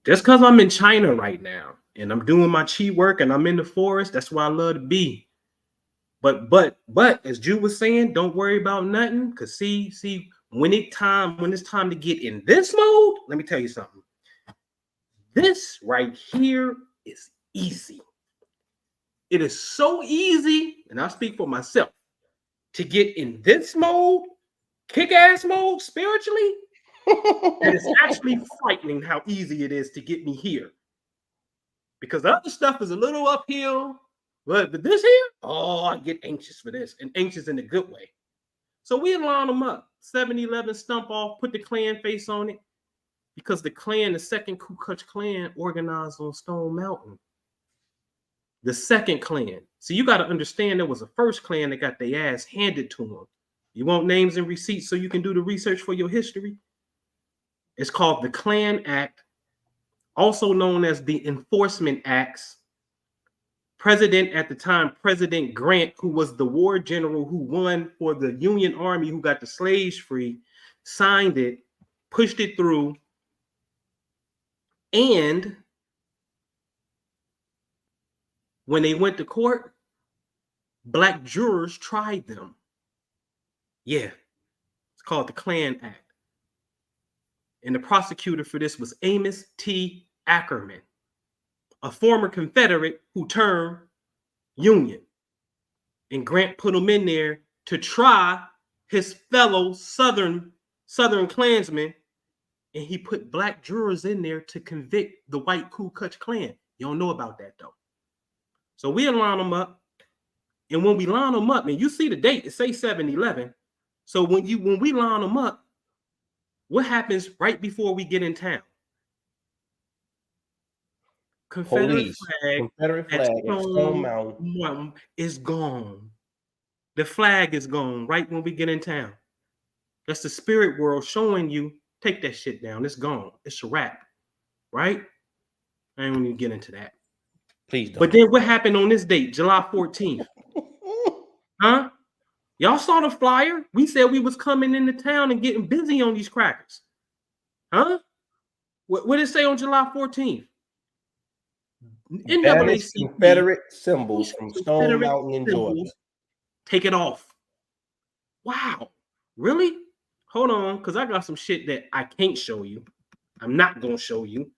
just because I'm in China right now and I'm doing my chi work and I'm in the forest. That's where I love to be. But as Jew was saying, don't worry about nothing. Cause see, when it's time to get in this mode, let me tell you something. This right here is easy. It is so easy, and I'll speak for myself, to get in this mode, kick-ass mode spiritually, that is actually frightening how easy it is to get me here. Because the other stuff is a little uphill, but this here, oh, I get anxious for this, and anxious in a good way. So we line them up. 7-Eleven stump off, put the Klan face on it, because the Klan, the second Ku Klux Klan, organized on Stone Mountain. The second Klan. So you got to understand there was a first Klan that got their ass handed to them. You want names and receipts so you can do the research for your history? It's called the Klan Act, also known as the Enforcement Acts. President at the time, President Grant, who was the war general who won for the Union Army, who got the slaves free, signed it, pushed it through, and when they went to court, black jurors tried them. Yeah, it's called the Klan Act. And the prosecutor for this was Amos T. Ackerman, a former Confederate who turned Union. And Grant put him in there to try his fellow Southern Klansmen, and he put black jurors in there to convict the white Ku Klux Klan. You don't know about that though. So we line them up, and when we line them up, and you see the date, it says 7-11. So when we line them up, what happens right before we get in town? Confederate flag at Stone Mountain is gone. The flag is gone right when we get in town. That's the spirit world showing you, take that shit down. It's gone. It's a wrap, right? I ain't gonna get into that. Please don't. But then what happened on this date, July 14th? Huh? Y'all saw the flyer? We said we was coming into town and getting busy on these crackers. Huh? What did it say on July 14th? NAACP, Confederate symbols from Stone Mountain in Georgia. Take it off. Wow. Really? Hold on, because I got some shit that I can't show you. I'm not gonna show you.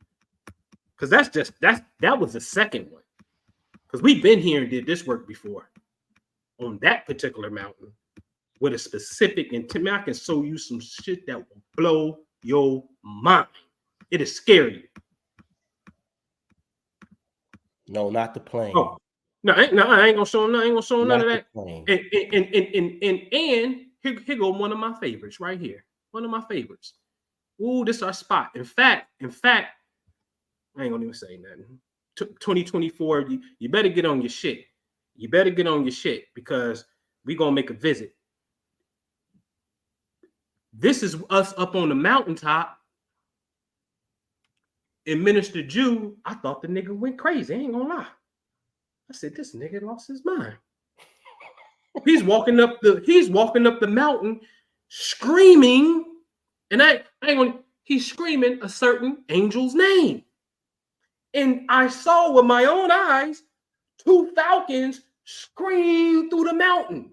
Because that was the second one. Because we've been here and did this work before on that particular mountain with a specific intent. I can show you some shit that will blow your mind. It'll scare you. No, not the plane. Oh, I ain't gonna show him. I ain't gonna show him none of that. Plane. And here go one of my favorites right here. One of my favorites. Ooh, this is our spot. In fact, I ain't gonna even say nothing. 2024, you better get on your shit. You better get on your shit because we gonna make a visit. This is us up on the mountaintop. And Minister Jew, I thought the nigga went crazy. I ain't gonna lie. I said, this nigga lost his mind. He's walking up the mountain screaming, and he's screaming a certain angel's name. And I saw with my own eyes 2 falcons scream through the mountain.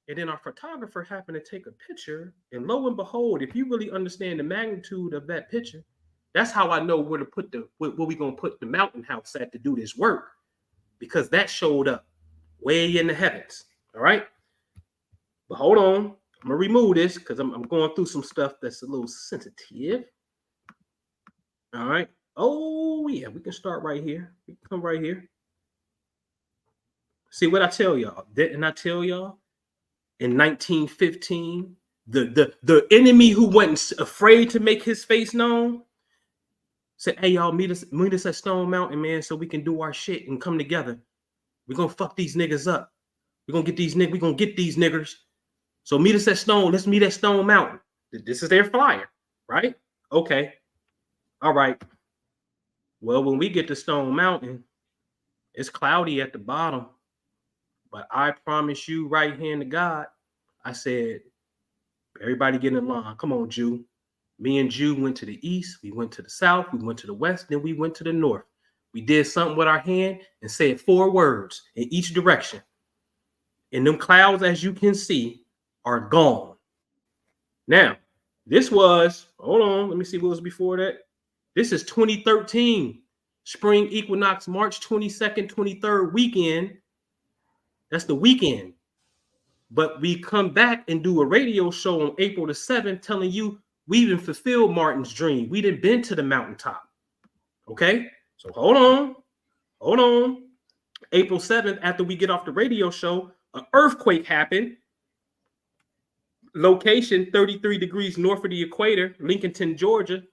And then our photographer happened to take a picture, and lo and behold, if you really understand the magnitude of that picture, that's how I know where to put where we gonna put the mountain house at to do this work, because that showed up way in the heavens. All right, but hold on, I'm gonna remove this because I'm going through some stuff that's a little sensitive. All right. Oh yeah, we can start right here. We can come right here. See what I tell y'all? Didn't I tell y'all? In 1915, the enemy who wasn't afraid to make his face known said, hey, y'all, meet us at Stone Mountain, man, so we can do our shit and come together. We're going to fuck these niggas up. We're going to get these niggers. So meet us at Stone. Let's meet at Stone Mountain. This is their flyer, right? Okay. All right. Well, when we get to Stone Mountain, it's cloudy at the bottom. But I promise you right hand to God, I said, everybody get in line. Come on, Jew. Me and Jew went to the east. We went to the south. We went to the west. Then we went to the north. We did something with our hand and said 4 words in each direction. And them clouds, as you can see, are gone. Now, this was, hold on, let me see what was before that. This is 2013, spring equinox, March 22nd, 23rd weekend. That's the weekend. But we come back and do a radio show on April the 7th telling you we even fulfilled Martin's dream. We done been to the mountaintop. Okay? So hold on. April 7th, after we get off the radio show, an earthquake happened. Location 33 degrees north of the equator, Lincolnton, Georgia.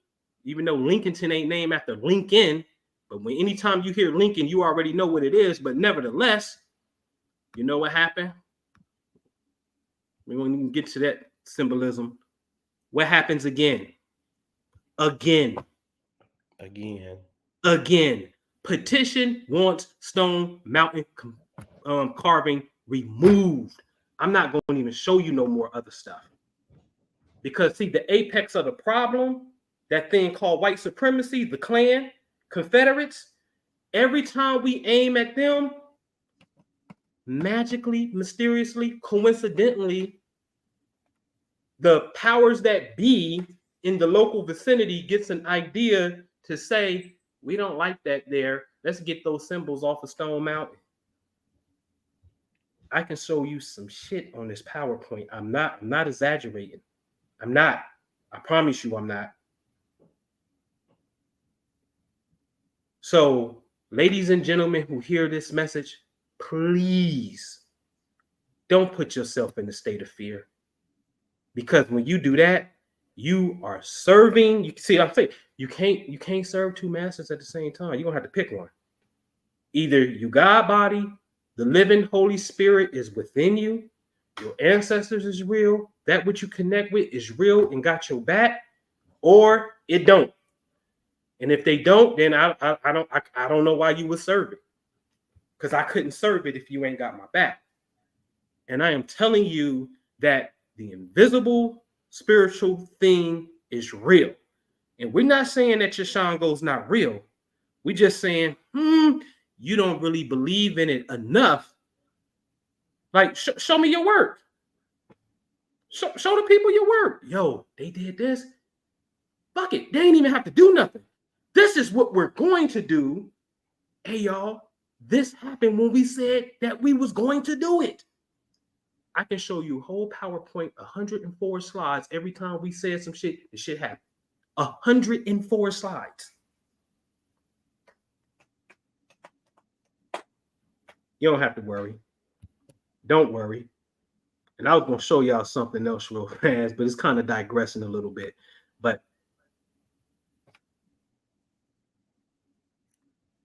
Even though Lincolnton ain't named after Lincoln, but anytime you hear Lincoln, you already know what it is. But nevertheless, you know what happened? We won't even get to that symbolism. What happens again? Again. Petition wants Stone Mountain carving removed. I'm not going to even show you no more other stuff. Because, see, the apex of the problem, that thing called white supremacy, the Klan, Confederates, every time we aim at them, magically, mysteriously, coincidentally, the powers that be in the local vicinity gets an idea to say, we don't like that there. Let's get those symbols off of Stone Mountain. I can show you some shit on this PowerPoint. I'm not exaggerating. I'm not. I promise you I'm not. So, ladies and gentlemen who hear this message, please don't put yourself in a state of fear. Because when you do that, you are serving. You see, I'm saying you can't serve 2 masters at the same time. You're gonna have to pick one. Either you God body, the living Holy Spirit is within you, your ancestors is real, that what you connect with is real and got your back, or it don't. And if they don't, then I don't know why you would serve it. Because I couldn't serve it if you ain't got my back. And I am telling you that the invisible spiritual thing is real. And we're not saying that your Shango's not real. We're just saying, you don't really believe in it enough. Like, show me your work. Show the people your work. Yo, they did this. Fuck it. They ain't even have to do nothing. This is what we're going to do. Hey, y'all, this happened when we said that we was going to do it. I can show you whole PowerPoint, 104 slides. Every time we said some shit, the shit happened. 104 slides. You don't have to worry. Don't worry. And I was gonna show y'all something else real fast, but it's kind of digressing a little bit. But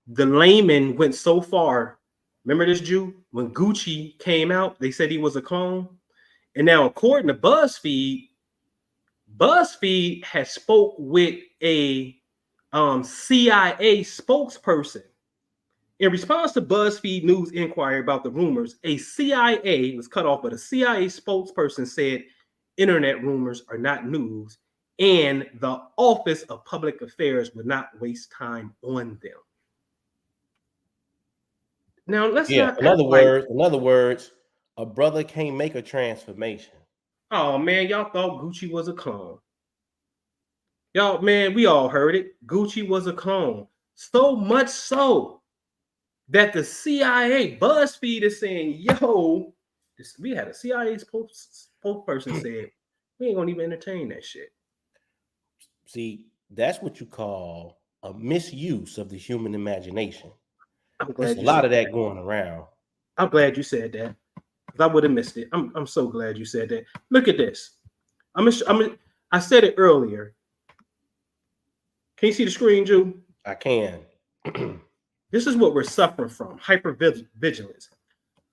the layman went so far. Remember this Jew? When Gucci came out, they said he was a clone. And now, according to BuzzFeed has spoke with a CIA spokesperson. In response to BuzzFeed News inquiry about the rumors, a CIA was cut off, but a CIA spokesperson said internet rumors are not news, and the Office of Public Affairs would not waste time on them. Now, let's not. In other words, a brother can't make a transformation. Oh man, y'all thought Gucci was a clone. Y'all, man, we all heard it. Gucci was a clone. So much so that the CIA, BuzzFeed is saying, yo, we had a CIA spokesperson said, we ain't gonna even entertain that shit. See, that's what you call a misuse of the human imagination. There's a lot of that going around. I'm glad you said that, because I would have missed it. I'm so glad you said that. Look at this. I said it earlier. Can you see the screen, Jew? I can. This is what we're suffering from: hypervigilance.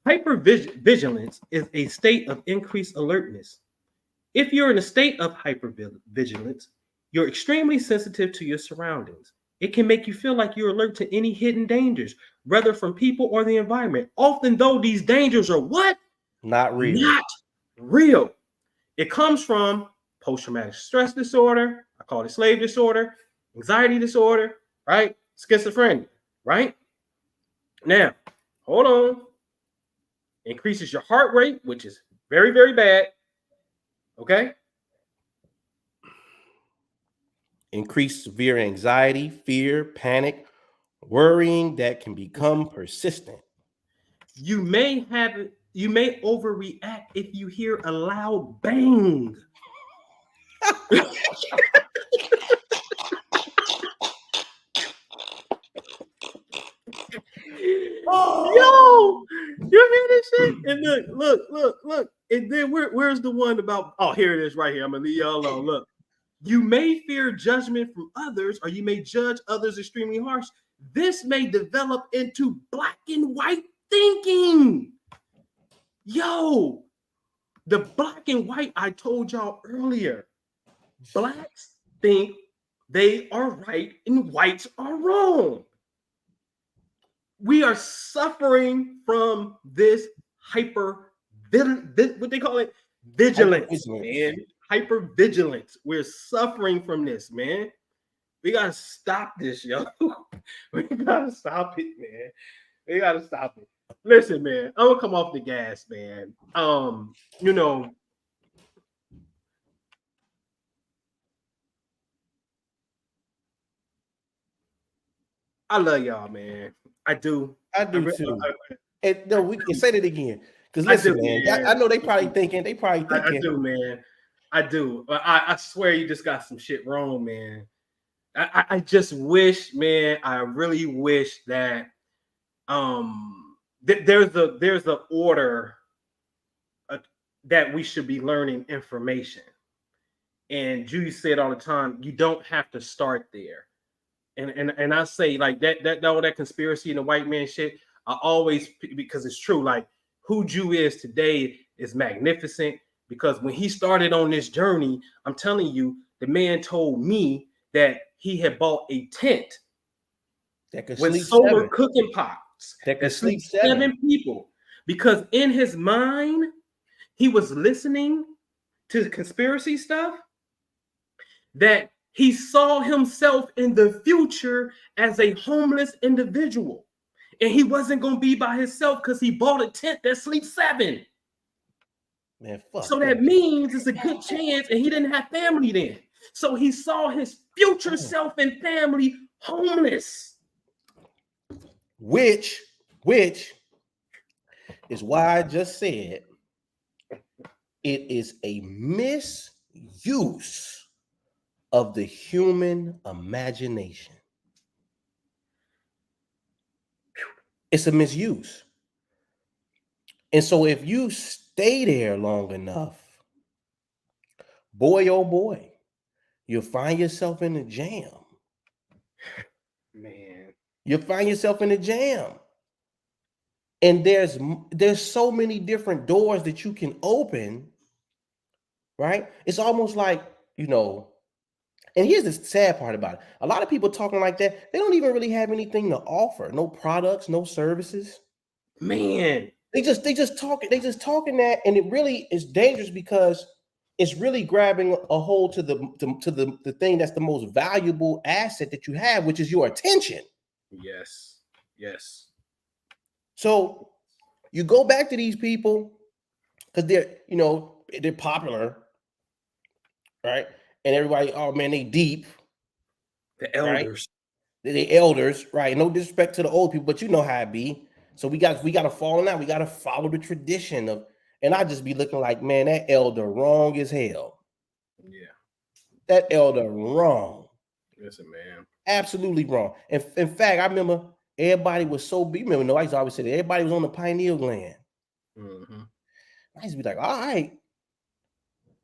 Hypervigilance is a state of increased alertness. If you're in a state of hypervigilance, you're extremely sensitive to your surroundings. It can make you feel like you're alert to any hidden dangers, whether from people or the environment. Often, though, these dangers are what? Not real. Not real. It comes from post-traumatic stress disorder. I call it slave disorder, anxiety disorder, right? Schizophrenia, right? Now, hold on. Increases your heart rate, which is very, very bad. Okay? Increased severe anxiety, fear, panic, worrying that can become persistent. You may overreact if you hear a loud bang. Yo, you hear this shit? And look. And then where's the one about? Oh, here it is right here. I'm gonna leave y'all alone. Look, you may fear judgment from others, or you may judge others extremely harsh. This may develop into black and white thinking. Yo, the black and white I told y'all earlier. Blacks think they are right and whites are wrong. We are suffering from this what they call it? Vigilance, man. Hypervigilance. We're suffering from this, man. We gotta stop this, yo. We gotta stop it, man. We gotta stop it. Listen, man, I'm gonna come off the gas, man. You know, I love y'all, man. I do. I do too. And no, we can say that again. Because listen, man, I know they probably thinking. I do, man. I do. I swear you just got some shit wrong, man. I just wish, man. I really wish that there's a order that we should be learning information. And Judy said all the time, you don't have to start there. And I say like that conspiracy and the white man shit, I always, because it's true, like who Jew is today is magnificent, because when he started on this journey, I'm telling you, the man told me that he had bought a tent with solar cooking pots that could sleep 7 people, because in his mind, he was listening to the conspiracy stuff that he saw himself in the future as a homeless individual. And he wasn't going to be by himself because he bought a tent that sleeps 7. Man, fuck so that means it's a good chance, and he didn't have family then. So he saw his future self and family homeless. Which is why I just said it is a misuse of the human imagination. It's a misuse. And so if you stay there long enough, boy, oh boy, you'll find yourself in a jam. Man. You'll find yourself in a jam. And there's so many different doors that you can open, right? It's almost like, and here's the sad part about it. A lot of people talking like that, they don't even really have anything to offer. No products, no services. Man. They just talking that, and it really is dangerous because it's really grabbing a hold to the thing that's the most valuable asset that you have, which is your attention. Yes. Yes. So you go back to these people because they're popular, right? And everybody, oh man, they deep. The elders. Right? They elders, right? No disrespect to the old people, but you know how it be. So we got to fall out. We got to follow the tradition of, and I just be looking like, man, that elder wrong as hell. Yeah. That elder wrong. Listen, man. Absolutely wrong. And in fact, I remember everybody was so big. Remember, I used to always say that everybody was on the pineal gland. Mm-hmm. I used to be like, all right.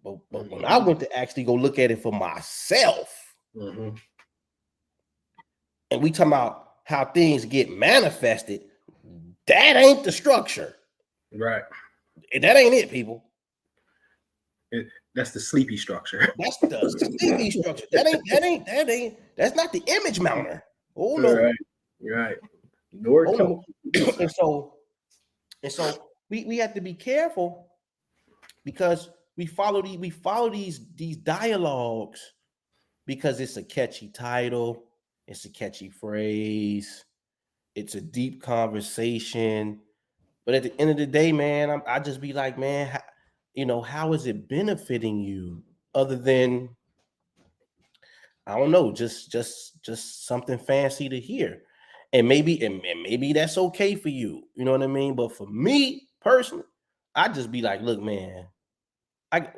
But when I went to actually go look at it for myself, and we talking about how things get manifested, that ain't the structure. Right. That ain't it, people. That's the sleepy structure. That's the sleepy structure. That's not the image mounter. Oh no. Right. And so we have to be careful because we follow these dialogues because it's a catchy title, it's a catchy phrase, it's a deep conversation. But at the end of the day, man, I just be like, man, how is it benefiting you other than, I don't know, just something fancy to hear. And maybe that's okay for you. You know what I mean? But for me personally, I just be like, look, man,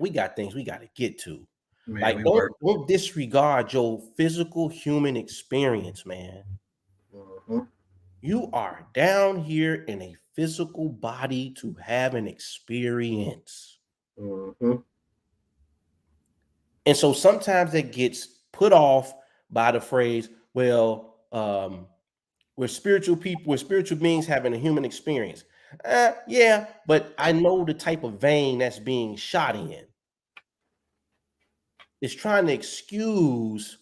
we got things we got to get to. Man, like, don't disregard your physical human experience, man. You are down here in a physical body to have an experience. And so sometimes it gets put off by the phrase, well, we're spiritual people, we're spiritual beings having a human experience. Yeah, but I know the type of vein that's being shot in. It's trying to excuse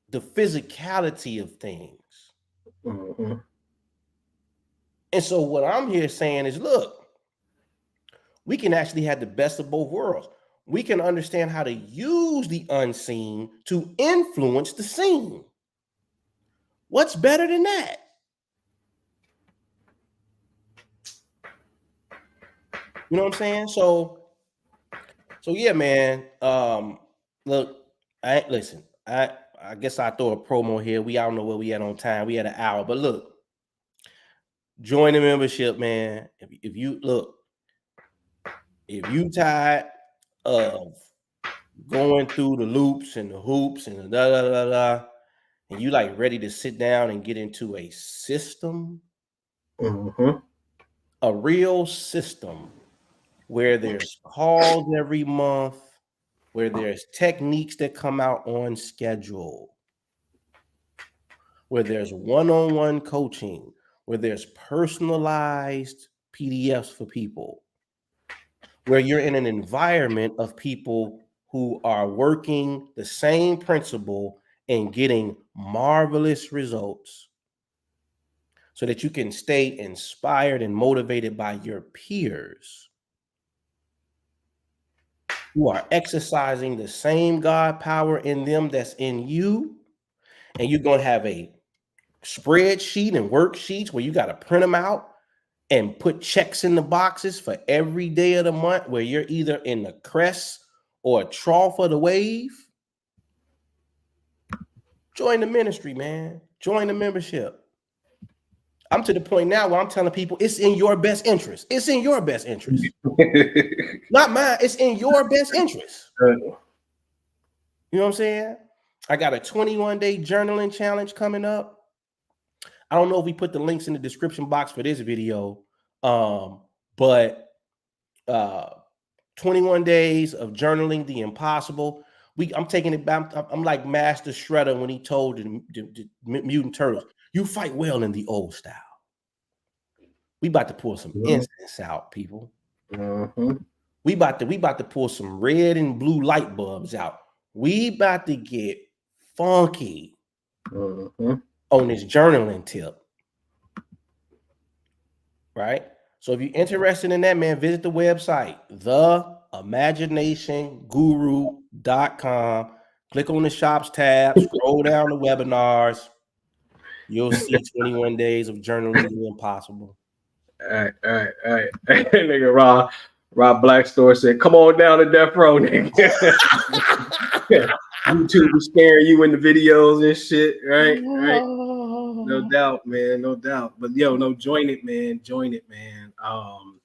the physicality of things. And so what I'm here saying is, look, we can actually have the best of both worlds. We can understand how to use the unseen to influence the seen. What's better than that? You know what I'm saying? So yeah, man. Look, I guess I throw a promo here. I don't know where we at on time. We had an hour, but look, join the membership, man. If you tired of going through the loops and the hoops and the and you like ready to sit down and get into a system, a real system where there's calls every month, where there's techniques that come out on schedule, where there's one-on-one coaching, where there's personalized PDFs for people, where you're in an environment of people who are working the same principle and getting marvelous results so that you can stay inspired and motivated by your peers who are exercising the same God power in them that's in you. And you're going to have a spreadsheet and worksheets where you got to print them out and put checks in the boxes for every day of the month where you're either in the crest or a trough of the wave. Join the ministry, man. Join the membership. I'm to the point now where I'm telling people it's in your best interest. It's in your best interest. Not mine. It's in your best interest. You know what I'm saying? I got a 21-day journaling challenge coming up. I don't know if we put the links in the description box for this video. but 21 days of journaling the impossible. I'm taking it back. I'm like Master Shredder when he told the Mutant Turtles, "You fight well in the old style." We about to pull some incense out, people. We about to pull some red and blue light bulbs out. We about to get funky on this journaling tip. Right? So if you're interested in that, man, visit the website, theimaginationguru.com. Click on the shops tab, scroll down the webinars. You'll see 21 days of journaling the impossible. All right. Nigga, Rob Blackstore said, "Come on down to death row, nigga." YouTube is scaring you in the videos and shit, right? No doubt, man. No doubt. But yo, no, join it, man. I'm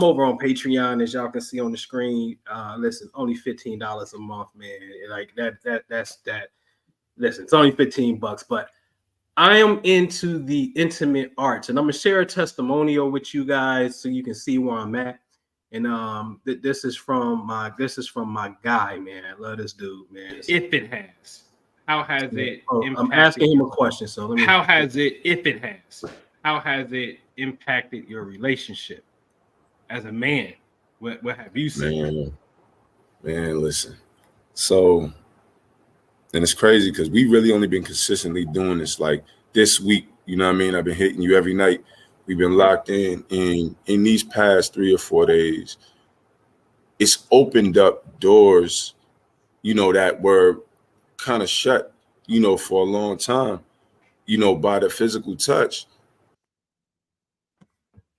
over on Patreon, as y'all can see on the screen. Listen, only $15 a month, man. Like that's that. Listen, it's only $15, but I am into the intimate arts, and I'm gonna share a testimonial with you guys so you can see where I'm at. And this is from my guy, man. I love this dude, man. If it has, how has it? I'm asking him a question. So let me. How has it? If it has, how has it impacted your relationship as a man? What have you seen? Man, listen. So, and it's crazy because we really only been consistently doing this like this week. You know what I mean? I've been hitting you every night. We've been locked in these past 3 or 4 days. It's opened up doors, that were kind of shut, for a long time, by the physical touch.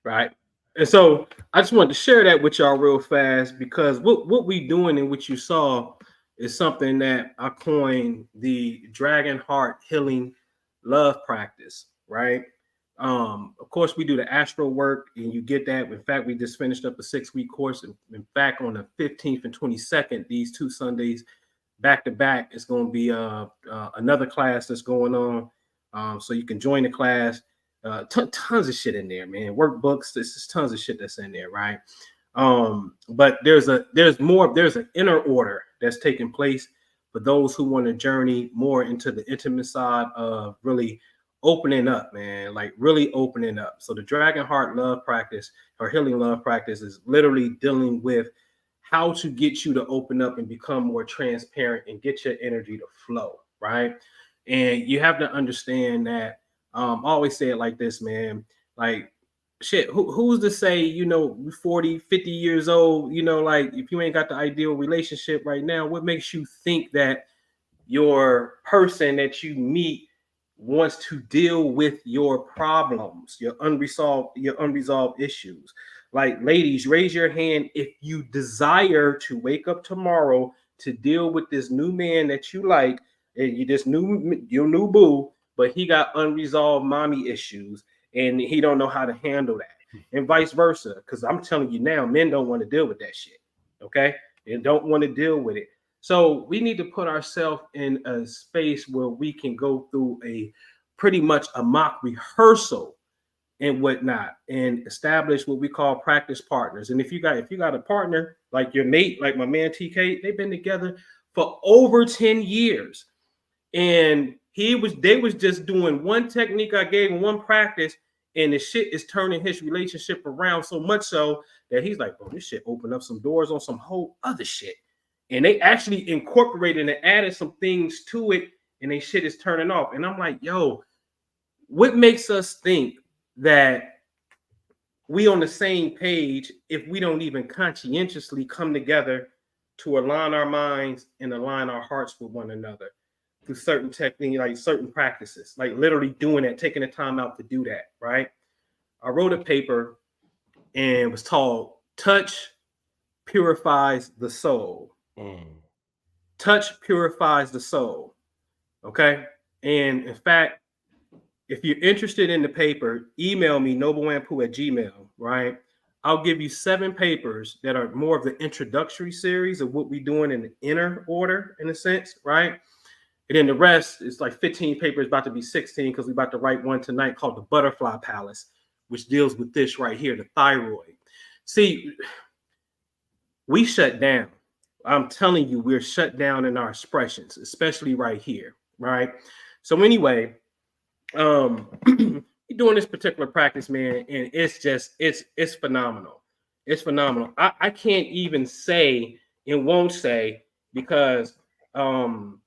Right. And so I just wanted to share that with y'all real fast, because what we doing and what you saw is something that I coined the Dragon Heart Healing Love Practice, right? Of course, we do the astral work, and you get that. In fact, we just finished up a 6-week course. In fact, on the 15th and 22nd, these 2 Sundays back to back, it's going to be another class that's going on. So you can join the class. Tons of shit in there, man. Workbooks. There's just tons of shit that's in there, right? But there's an inner order that's taking place for those who want to journey more into the intimate side of really opening up, man, like really opening up. So the Dragon Heart Love Practice or Healing Love Practice is literally dealing with how to get you to open up and become more transparent and get your energy to flow, right? And you have to understand that, I always say it like this, man, like, shit, who's to say, 40, 50 years old, like, if you ain't got the ideal relationship right now, what makes you think that your person that you meet wants to deal with your problems, your unresolved issues? Like, ladies, raise your hand if you desire to wake up tomorrow to deal with this new man that you like, and your new boo, but he got unresolved mommy issues and he don't know how to handle that, and vice versa. Because I'm telling you now, men don't want to deal with that shit. Okay, they don't want to deal with it. So we need to put ourselves in a space where we can go through a pretty much a mock rehearsal and whatnot, and establish what we call practice partners. And if you got a partner like your mate, like my man TK, they've been together for over 10 years. And they was just doing one technique I gave him, one practice, and the shit is turning his relationship around so much so that he's like, bro, this shit opened up some doors on some whole other shit. And they actually incorporated and added some things to it, and they shit is turning off. And I'm like, yo, what makes us think that we on the same page if we don't even conscientiously come together to align our minds and align our hearts with one another through certain techniques, like certain practices, like literally doing that, taking the time out to do that, right? I wrote a paper and it was called Touch Purifies the Soul. Touch purifies the soul. Okay. And in fact, if you're interested in the paper, email me, noblewampu@gmail, right? I'll give you 7 papers that are more of the introductory series of what we're doing in the inner order, in a sense, right? And then the rest is like 15 papers, about to be 16, because we're about to write one tonight called The Butterfly Palace, which deals with this right here, the thyroid. See, we shut down. I'm telling you, we're shut down in our expressions, especially right here, right? So anyway, you're doing this particular practice, man, and it's just it's phenomenal. It's phenomenal. I can't even say and won't say because I'm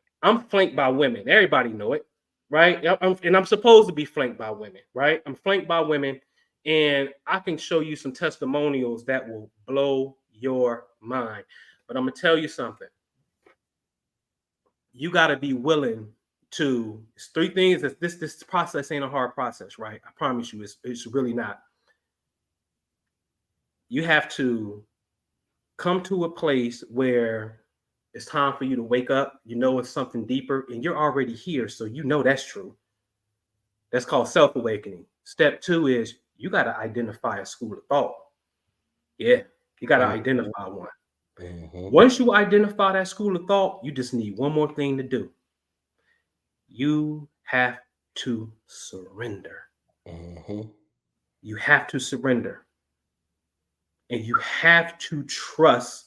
flanked by women. Everybody know it, right? I'm supposed to be flanked by women, right? I'm flanked by women, and I can show you some testimonials that will blow your mind. But I'm gonna tell you something. You got to be willing to. It's three things. That this process ain't a hard process, right? I promise you, it's really not. You have to come to a place where it's time for you to wake up. You know it's something deeper, and you're already here, so you know that's true. That's called self-awakening. Step 2 is you got to identify a school of thought. Yeah, you got to identify one. Once you identify that school of thought, you just need one more thing to do. You have to surrender. You have to surrender. And you have to trust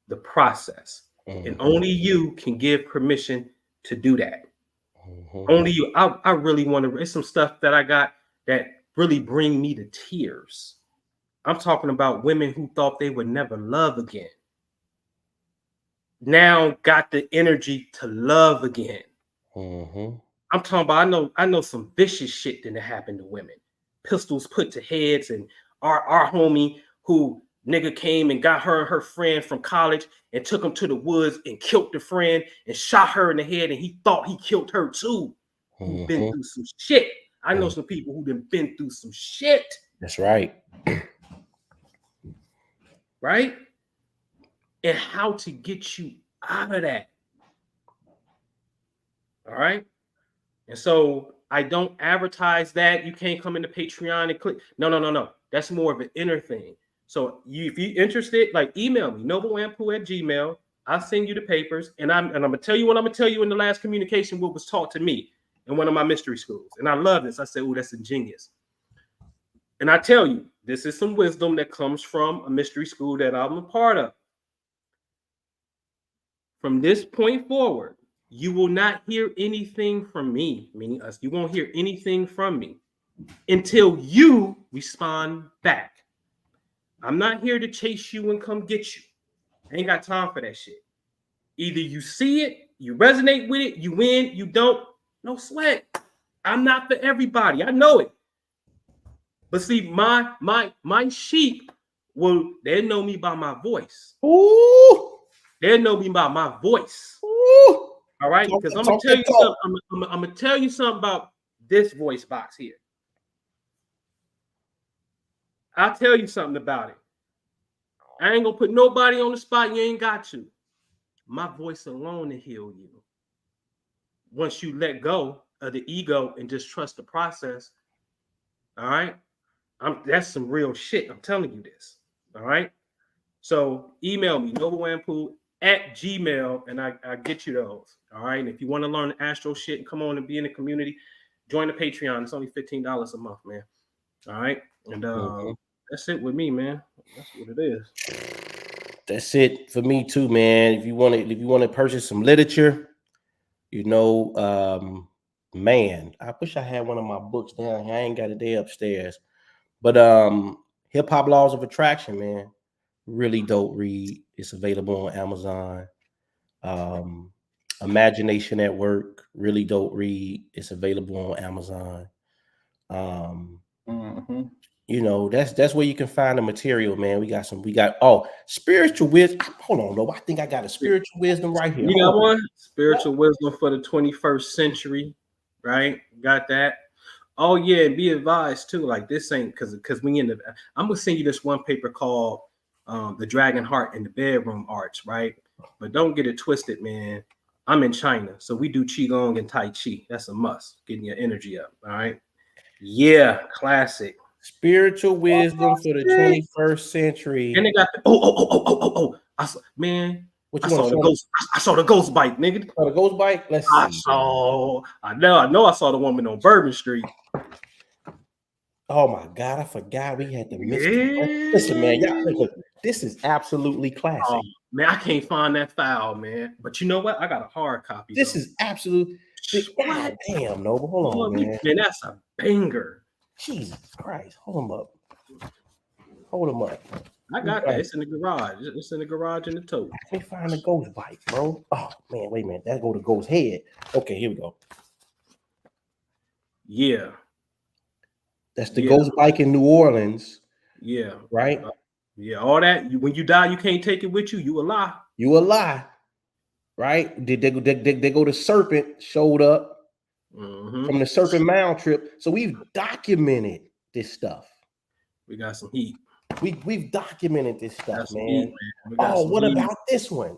the process. And only you can give permission to do that. Only you. I really want to. It's some stuff that I got that really bring me to tears. I'm talking about women who thought they would never love again. Now got the energy to love again. I'm talking about, I know some vicious shit that happened to women. Pistols put to heads, and our homie who nigga came and got her and her friend from college and took them to the woods and killed the friend and shot her in the head, and he thought he killed her too. Who been through some shit. I know some people who done been through some shit. That's right. Right? And how to get you out of that. All right. And so I don't advertise that. You can't come into Patreon and click. No. That's more of an inner thing. So if you're interested, like email me, nobleampu@gmail. I'll send you the papers. And I'm gonna tell you what I'm gonna tell you in the last communication, what was taught to me in one of my mystery schools. And I love this. I said, oh, that's ingenious. And I tell you, this is some wisdom that comes from a mystery school that I'm a part of. From this point forward, you will not hear anything from me, meaning us. You won't hear anything from me until you respond back. I'm not here to chase you and come get you. I ain't got time for that shit. Either you see it, you resonate with it, you win, you don't, no sweat. I'm not for everybody. I know it. But see, my sheep they'll know me by my voice. Ooh. They'll know me by my voice. Ooh. All right, because I'm gonna tell you something. I'm gonna tell you something about this voice box here. I'll tell you something about it. I ain't gonna put nobody on the spot. You ain't got to. My voice alone to heal you. Once you let go of the ego and just trust the process. All right, that's some real shit. I'm telling you this. All right. So email me, nobleampu@gmail, and I get you those. All right. And if you want to learn the astro shit and come on and be in the community, join the Patreon. It's only $15 a month, man. All right. And that's it with me, man. That's what it is. That's it for me too, man. If you want to purchase some literature, man, I wish I had one of my books down here. I ain't got it there upstairs. But Hip Hop Laws of Attraction, man. Really dope read. It's available on Amazon. Imagination at Work, really dope read. It's available on Amazon. That's where you can find the material, man. We got spiritual wisdom. Hold on, though. I think I got a spiritual wisdom right here. You got one? Spiritual wisdom for the 21st century, right? Got that. Oh yeah, and be advised too. Like this ain't because I'm gonna send you this one paper called The Dragon Heart in the Bedroom Arts, right? But don't get it twisted, man. I'm in China, so we do Qigong and Tai Chi. That's a must, getting your energy up. All right. Yeah, classic. Spiritual wisdom for the 21st century. And they got I saw the ghost bike, nigga. Oh, the ghost bike? Let's see. I know I saw the woman on Bourbon Street. Oh my God, I forgot we had the mystery. Yeah. Listen, man, y'all, look, this is absolutely classic. Oh, man, I can't find that file, man. But you know what? I got a hard copy. This though. is absolute. God damn, Noble. Hold on, man. Man, that's a banger. Jesus Christ. Hold him up. Hold him up. I got that. It's in the garage. It's in the garage in the tote. Let me find the ghost bike, bro. Oh man, wait a minute. That go to ghost head. Okay, here we go. Yeah. That's the ghost bike in New Orleans. Yeah. Right? Yeah. All that. When you die, you can't take it with you. You a lie. You a lie. Right? They go to Serpent, showed up from the Serpent Mound trip. So we've documented this stuff. We got some heat. We've documented this stuff, man. Heat, man. Oh, what about this one?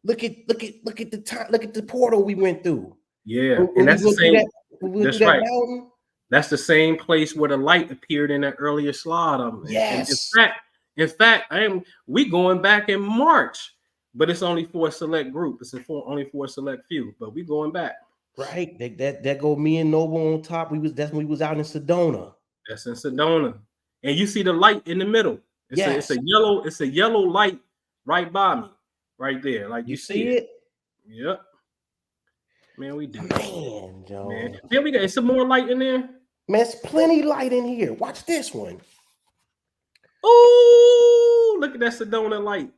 Look at the time. Look at the portal we went through. Yeah, and that's the same. That's right. Mountain. That's the same place where the light appeared in that earlier slide of it. Yes. In fact, we going back in March, but it's only for a select group. It's only for a select few, but we going back. Right. That go me and Noble on top. That's when we was out in Sedona. That's in Sedona. And you see the light in the middle. It's a yellow light right by me, right there. Like you see it? Yep. Man, we do. Man, Joe. Man, we got some more light in there. Man, it's plenty light in here. Watch this one. Oh, look at that Sedona light.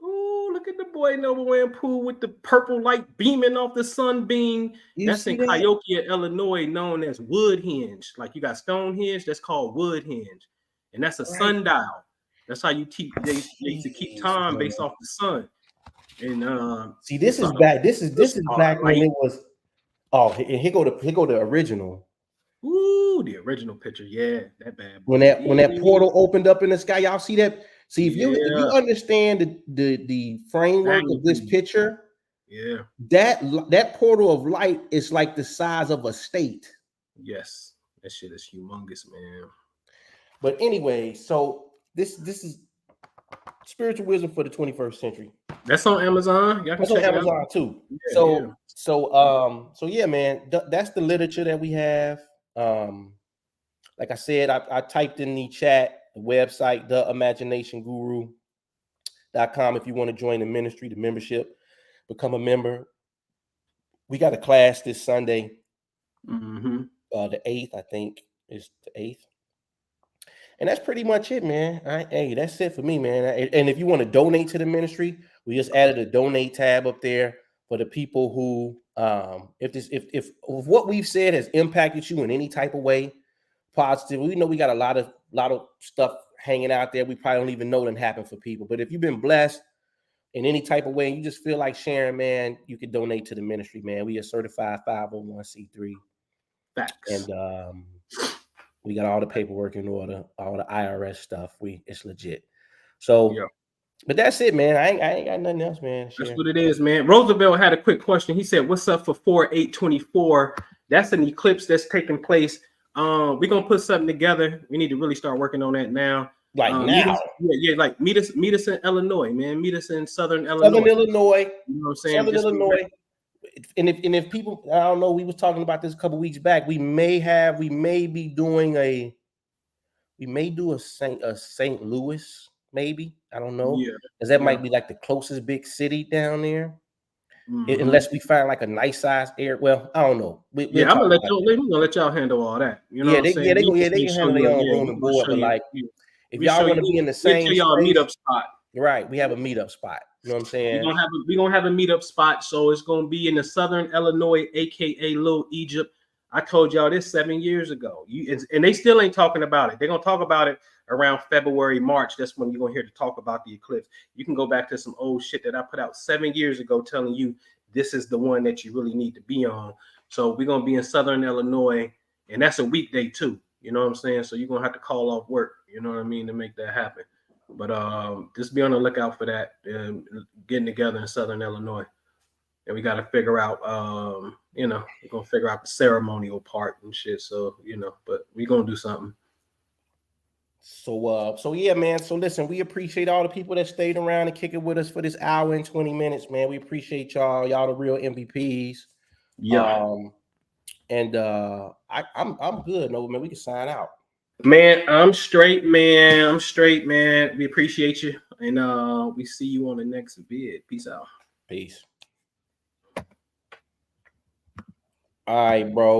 Oh, look at the boy Noble wearing pool with the purple light beaming off the sunbeam. That's in Cahokia, Illinois, known as Woodhenge. Like you got Stonehenge, that's called Woodhenge. And that's a sundial. That's how you keep they to keep time based off the sun. And see, this is back. This is back when it was. Oh, here go the original. Ooh, the original picture. Yeah, that bad. When that portal opened up in the sky, y'all see that? See, if you understand the framework of this picture, that portal of light is like the size of a state. Yes, that shit is humongous, man. But anyway, so this is Spiritual Wisdom for the 21st Century. That's on Amazon. That's on Amazon too. Yeah, so yeah, man, that's the literature that we have. Like I said, I typed in the chat the website, theimaginationguru.com, if you want to join the ministry, the membership, become a member. We got a class this Sunday, the 8th, I think is the 8th. And that's pretty much it, man. Hey, that's it for me, man. And if you want to donate to the ministry, we just added a donate tab up there for the people who, if what we've said has impacted you in any type of way, positive. We know we got a lot of stuff hanging out there. We probably don't even know that happened for people. But if you've been blessed in any type of way, and you just feel like sharing, man, you can donate to the ministry, man. We are certified 501c3. Facts. And we got all the paperwork in order, all the IRS stuff. It's legit. So, but that's it, man. I ain't got nothing else, man. That's what it is, man. Roosevelt had a quick question. He said, "What's up for 4/8/24? That's an eclipse that's taking place. We're gonna put something together. We need to really start working on that now. Like now, like meet us in Illinois, man. Meet us in Southern Illinois. You know what I'm saying? Southern Illinois. And if people, I don't know, we was talking about this a couple weeks back. We may be doing a St. Louis, maybe. I don't know. Because that might be like the closest big city down there. Unless we find like a nice size area. Well, I don't know. I'm gonna let y'all handle all that. You know they can handle their own room and board. But like, if y'all want to be in the same, y'all meetup spot. Right, we have a meetup spot. You know what I'm saying? We're gonna have a meetup spot. So it's gonna be in the Southern Illinois, aka Little Egypt. I told y'all this 7 years ago. And they still ain't talking about it. They're gonna talk about it around February, March. That's when you're gonna hear to talk about the eclipse. You can go back to some old shit that I put out 7 years ago, telling you this is the one that you really need to be on. So we're gonna be in Southern Illinois, and that's a weekday too. You know what I'm saying? So you're gonna have to call off work. You know what I mean, to make that happen. But just be on the lookout for that. Getting together in Southern Illinois, and we got to figure out, we're gonna figure out the ceremonial part and shit. So but we gonna do something. So yeah, man. So listen, we appreciate all the people that stayed around and kick it with us for this hour and 20 minutes, man. We appreciate y'all. Y'all the real MVPs. Yeah. And I'm good. No, man, we can sign out. Man, I'm straight, man. I'm straight, man. We appreciate you. And we see you on the next vid. Peace out. Peace. All right, bro.